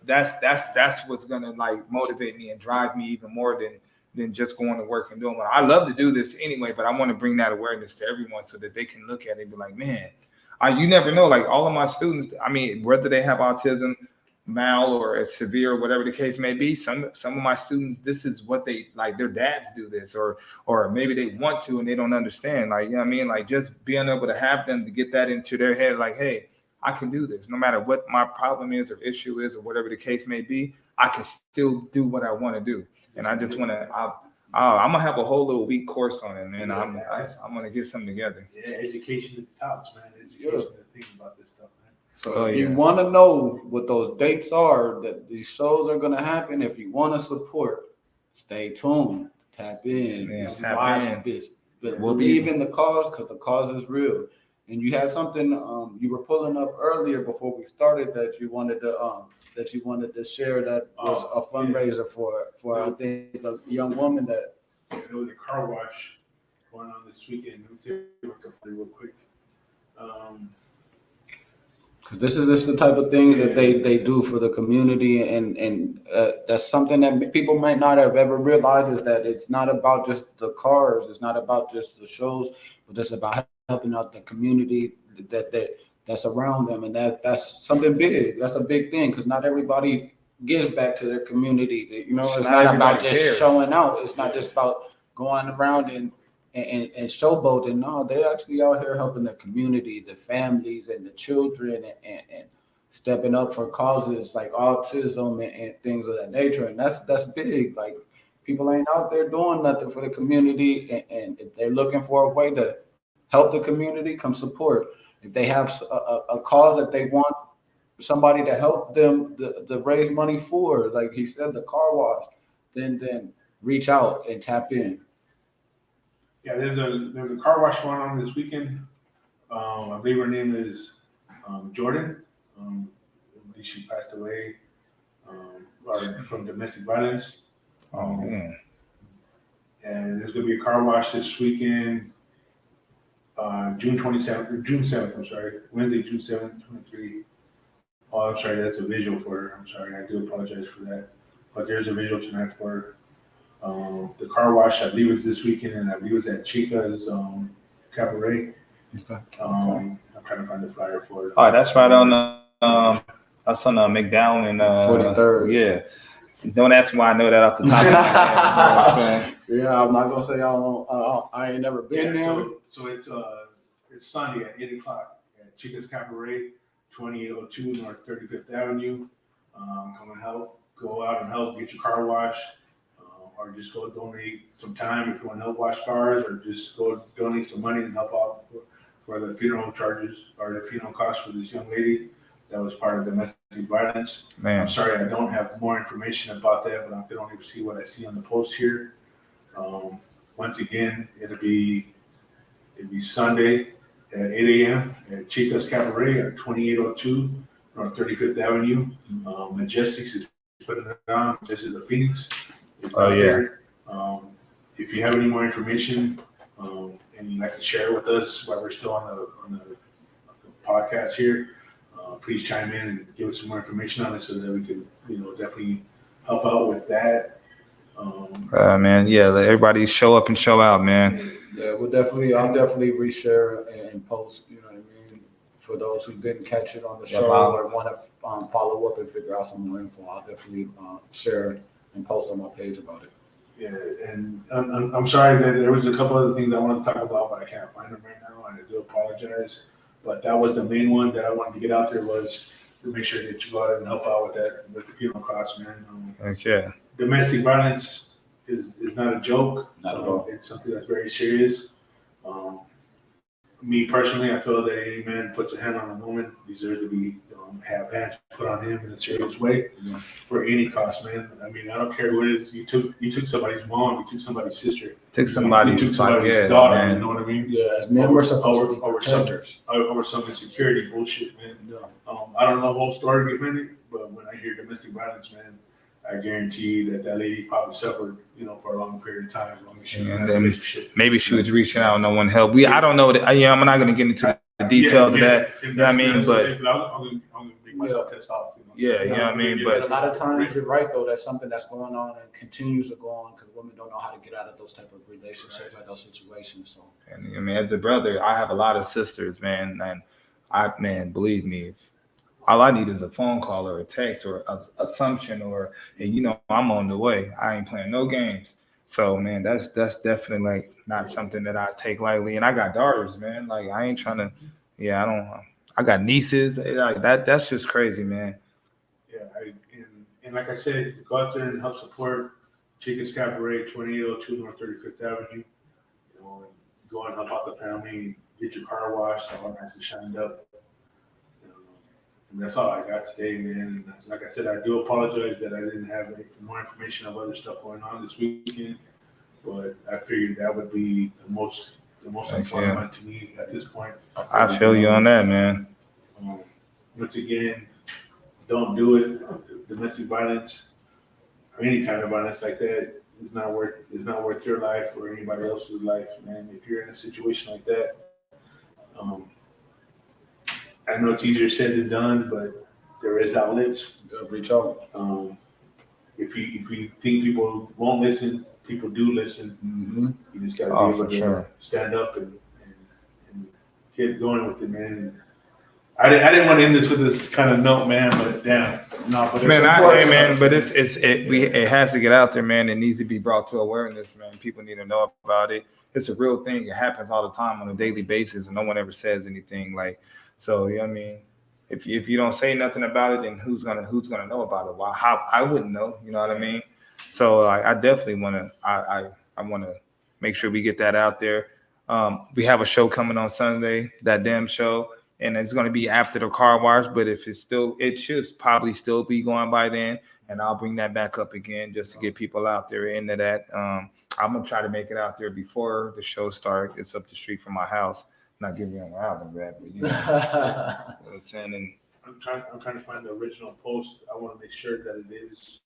that's what's gonna like motivate me and drive me even more than just going to work and doing what I love to do this anyway. But I want to bring that awareness to everyone so that they can look at it and be like, man, you never know. Like all of my students, I mean, whether they have autism, mild or as severe, whatever the case may be, some of my students, this is what they like. Their dads do this, or maybe they want to and they don't understand. Like, you know what I mean? Like just being able to have them to get that into their head, like, hey, I can do this. No matter what my problem is or issue is or whatever the case may be, I can still do what I want to do. And I just want to. I'm gonna have a whole little week course on it, man. I'm gonna get something together. Yeah, education at the tops, man. Education to think about this stuff, man. So if you want to know what those dates are, that these shows are going to happen, if you want to support, stay tuned, tap in, Man, watch this. But we'll believe in the cause because the cause is real. And you had something you were pulling up earlier before we started that you wanted to share that was a fundraiser for I think a young woman that There was a car wash going on this weekend. Let me see if I can find it real quick. because this is the type of things that they do for the community, and that's something that people might not have ever realized is that it's not about just the cars, it's not about just the shows, but it's about helping out the community that's around them, and that's something big. That's a big thing because not everybody gives back to their community. You know, it's not about just showing out. It's not just about going around and showboating. No, they're actually out here helping the community, the families, and the children, and stepping up for causes like autism and things of that nature. And that's big. Like people ain't out there doing nothing for the community, and if they're looking for a way to help the community, come support. If they have a cause that they want somebody to help them to raise money for, like he said, the car wash, then reach out and tap in. Yeah, there's a car wash going on this weekend. I believe her name is Jordan. I believe she passed away from domestic violence. Oh man. And there's going to be a car wash this weekend, June 7th, I'm sorry, Wednesday, June 7th, 23. Oh, I'm sorry, that's a visual for her. I'm sorry, I do apologize for that. But there's a visual tonight for her. The car wash, I believe, is this weekend, and I believe it's at Chica's Cabaret. Okay. I'm trying to find the flyer for it. Oh, that's right on that's on McDowell and 43rd. Yeah. Don't ask me why I know that off the top of my head. You know what I'm saying? Yeah, I'm not gonna say I ain't never been there. So it's Sunday at 8:00 at Chica's Cabaret, 2802 North 35th Avenue. Come and help. Go out and help. Get your car washed. Or just go donate some time if you want to help wash cars, or just go donate some money and help out for the funeral charges or the funeral costs for this young lady that was part of domestic violence. Man. I'm sorry, I don't have more information about that, but I can only see what I see on the post here. Once again, it'll be Sunday at 8 a.m. at Chica's Cabaret at 2802 North 35th Avenue. Majestics is putting it on. This is the Phoenix. Oh yeah. If you have any more information and you'd like to share it with us while we're still on the podcast here, please chime in and give us some more information on it so that we can, definitely help out with that. Man, yeah, let everybody show up and show out, man. Yeah, I'll definitely reshare and post, you know what I mean, for those who didn't catch it on the show or want to follow up and figure out some more info. I'll definitely share and post on my page about it. Yeah, and I'm sorry that there was a couple other things I wanted to talk about, but I can't find them right now, and I do apologize. But that was the main one that I wanted to get out there, was to make sure that you go out and help out with that, with the funeral costs, man. Okay. Domestic violence is not a joke. Not at all. It's something that's very serious. Me personally, I feel that any man puts a hand on a woman deserves to be have hands put on him in a serious way for any cost, man. I mean, I don't care who it is. You took somebody's mom, you took somebody's sister, Took somebody's daughter. man. You know what I mean? Yeah, as men we're supposed to be protectors. Over some insecurity bullshit, man. Yeah. I don't know the whole story behind it, but when I hear domestic violence, man, I guarantee that lady probably suffered, for a long period of time. And then maybe she was reaching out, no one helped. I don't know that. Yeah, I'm not gonna get into the details of that. You know what I mean? But I'm gonna make myself pissed off. Yeah, you know what I mean? But a lot of times you're right though. That's something that's going on and continues to go on because women don't know how to get out of those type of relationships or those situations. So, and I mean, as a brother, I have a lot of sisters, man, and believe me, all I need is a phone call or a text or an assumption and I'm on the way. I ain't playing no games. So, man, that's definitely like not something that I take lightly. And I got daughters, man. Like I ain't trying to. Yeah, I got nieces. Like that. That's just crazy, man. Yeah, and like I said, go out there and help support Chica's Cabaret, 2802 North 35th Avenue. And go and help out the family, get your car washed, all nice and shined up. And that's all I got today, man. And like I said, I do apologize that I didn't have more information of other stuff going on this weekend, but I figured that would be the most the most Heck important yeah. one to me at this point. I feel you on that, man. Once again, don't do it. Domestic violence or any kind of violence like that is not worth your life or anybody else's life, man. If you're in a situation like that, I know it's easier said than done, but there is outlets. Reach out. If you think people won't listen, people do listen. Mm-hmm. You just gotta Oh, be able for to sure. stand up and get going with it, man. I didn't want to end this with this kind of note, man, but damn. No, but it's Man, important. hey, man, but it has to get out there, man. It needs to be brought to awareness, man. People need to know about it. It's a real thing. It happens all the time on a daily basis, and no one ever says anything. Like, so, you know what I mean? If you don't say nothing about it, then who's gonna know about it? Why? How? I wouldn't know. You know what I mean? So I definitely want to. I want to make sure we get that out there. We have a show coming on Sunday, that damn show. And it's going to be after the car wash, but if it should probably still be going by then. And I'll bring that back up again just to get people out there into that. I'm going to try to make it out there before the show starts. It's up the street from my house. Not giving you an album that, but you know what I'm saying. And I'm trying to find the original post. I want to make sure that it is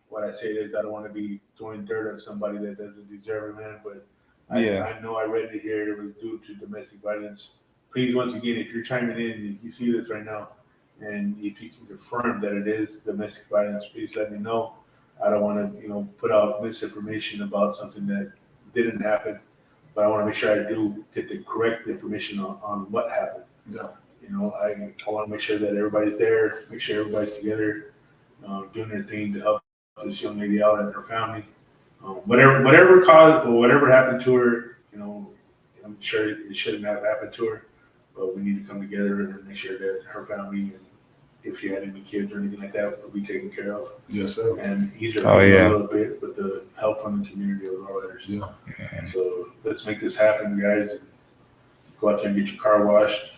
what I say it is. I don't want to be throwing dirt at somebody that doesn't deserve it, man. But I know I read it here. It was due to domestic violence. Please, once again, if you're chiming in, if you see this right now, and if you can confirm that it is domestic violence, please let me know. I don't want to, put out misinformation about something that didn't happen, but I want to make sure I do get the correct information on what happened. Yeah. I want to make sure that everybody's there, make sure everybody's together, doing their thing to help this young lady out and her family. Whatever caused or whatever happened to her, I'm sure it shouldn't have happened to her. But we need to come together and make sure that her family and if she had any kids or anything like that will be taken care of. Yes, sir. And ease her Oh, yeah. a little bit with the help from the community of all others. Yeah. So let's make this happen, guys. Go out there and get your car washed.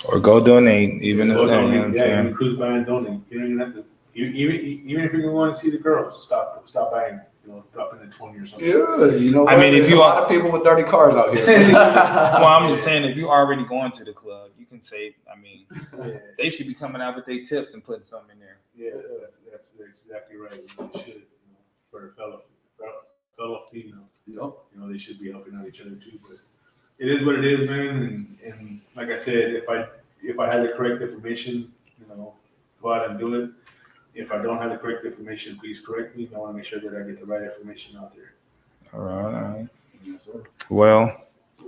or go donate, even if Go that, you know what donate. I'm Yeah, saying? you can cruise by and donate. You don't even have to. Even if you're going to see the girls, stop by and drop in the 20 or something. Yeah, I mean, if there's you a lot of people with dirty cars out here. Well, I'm just saying, if you're already going to the club, you can save. I mean, Yeah. they should be coming out with their tips and putting something in there. Yeah, that's exactly right. They should, for a fellow female, Yep. they should be helping out each other too. But it is what it is, man. And like I said, if I had the correct information, go out and do it. If I don't have the correct information, please correct me. I want to make sure that I get the right information out there. All right. Yes, sir. Well,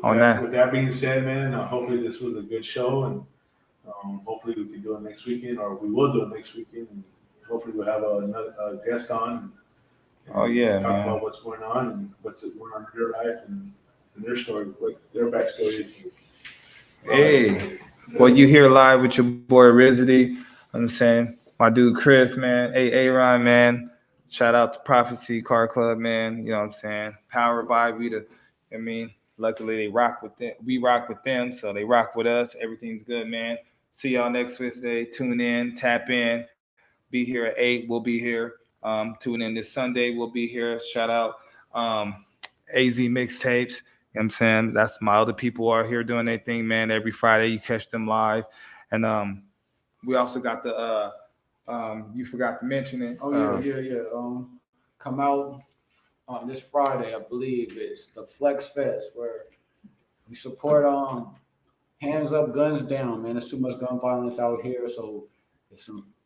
With that being said, man, hopefully this was a good show, and hopefully we can do it next weekend, or we will do it next weekend, and hopefully we'll have a guest on. And Oh, yeah, talk man. about what's going on and what's going on in their life and their story, what their backstory is. Hey. Well, you here live with your boy Rizzy. I'm saying my dude Chris, man. Hey, Aaron, man. Shout out to Prophecy Car Club, man. You know what I'm saying? Powered by luckily they rock with them. We rock with them, so they rock with us. Everything's good, man. See y'all next Wednesday. Tune in, tap in. Be here at 8. We'll be here. Tune in this Sunday. We'll be here. Shout out AZ Mixtapes. You know what I'm saying? That's my other people are here doing their thing, man. Every Friday you catch them live. And we also got the you forgot to mention it. Oh yeah. Come out on this Friday, I believe it's the Flex Fest where we support Hands Up, Guns Down, man. There's too much gun violence out here, so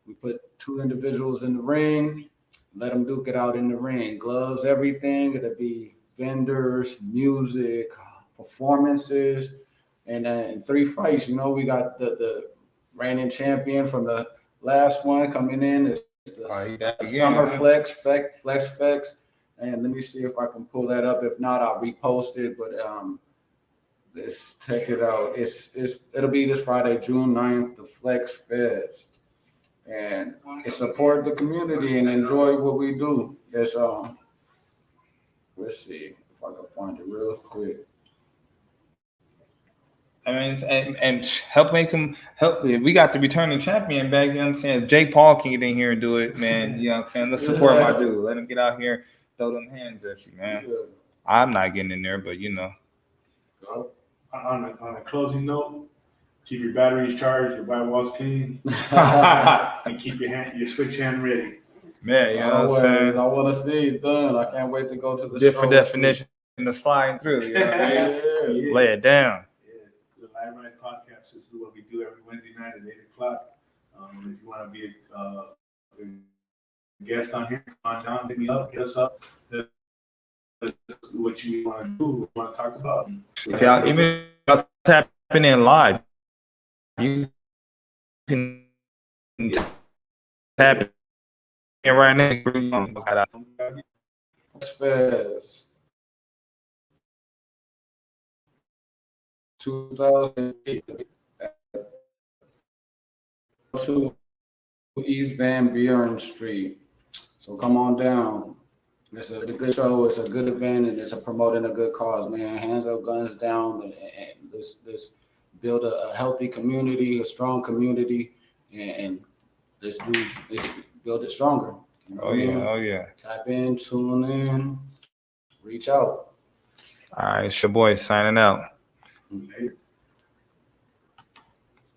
we put 2 individuals in the ring, let them duke it out in the ring. Gloves, everything. It'll be vendors, music, performances, and 3 fights. We got the reigning champion from the last one coming in. It's the Summer Flex Flex. And let me see if I can pull that up. If not, I'll repost it. But let's check it out. It'll be this Friday, June 9th, the Flex Fest. And it support the community and enjoy what we do. It's let's see if I can find it real quick. I mean, and help make him help. We got the returning champion back. You know what I'm saying? If Jake Paul can get in here and do it, man. You know what I'm saying? Let's support my dude. Let him get out here, throw them hands at you, man. Yeah. I'm not getting in there, but On a closing note, keep your batteries charged, your firewalls clean, and keep your switch hand ready. Man, you know what I'm Always, saying? I want to see it done. I can't wait to go to the Different store. definition of sliding through. You know what I mean? Yeah. Lay it down. Yeah, the Live Ride podcast is what we do every Wednesday night at 8:00. If you want to be a guest on here, come on down, hit me up, hit us up. What you want to do, what you want to talk about. If y'all even tapping in live, you can tap in right now. Fest 2008 to East Van Buren Street. So come on down. It's a good show. It's a good event, and it's a promoting a good cause, man. Hands up, guns down, and let's build a healthy community, a strong community, and let's build it stronger. You know Oh what I mean? yeah, oh yeah. Tap in, tune in, reach out. All right, it's your boy signing out. Later.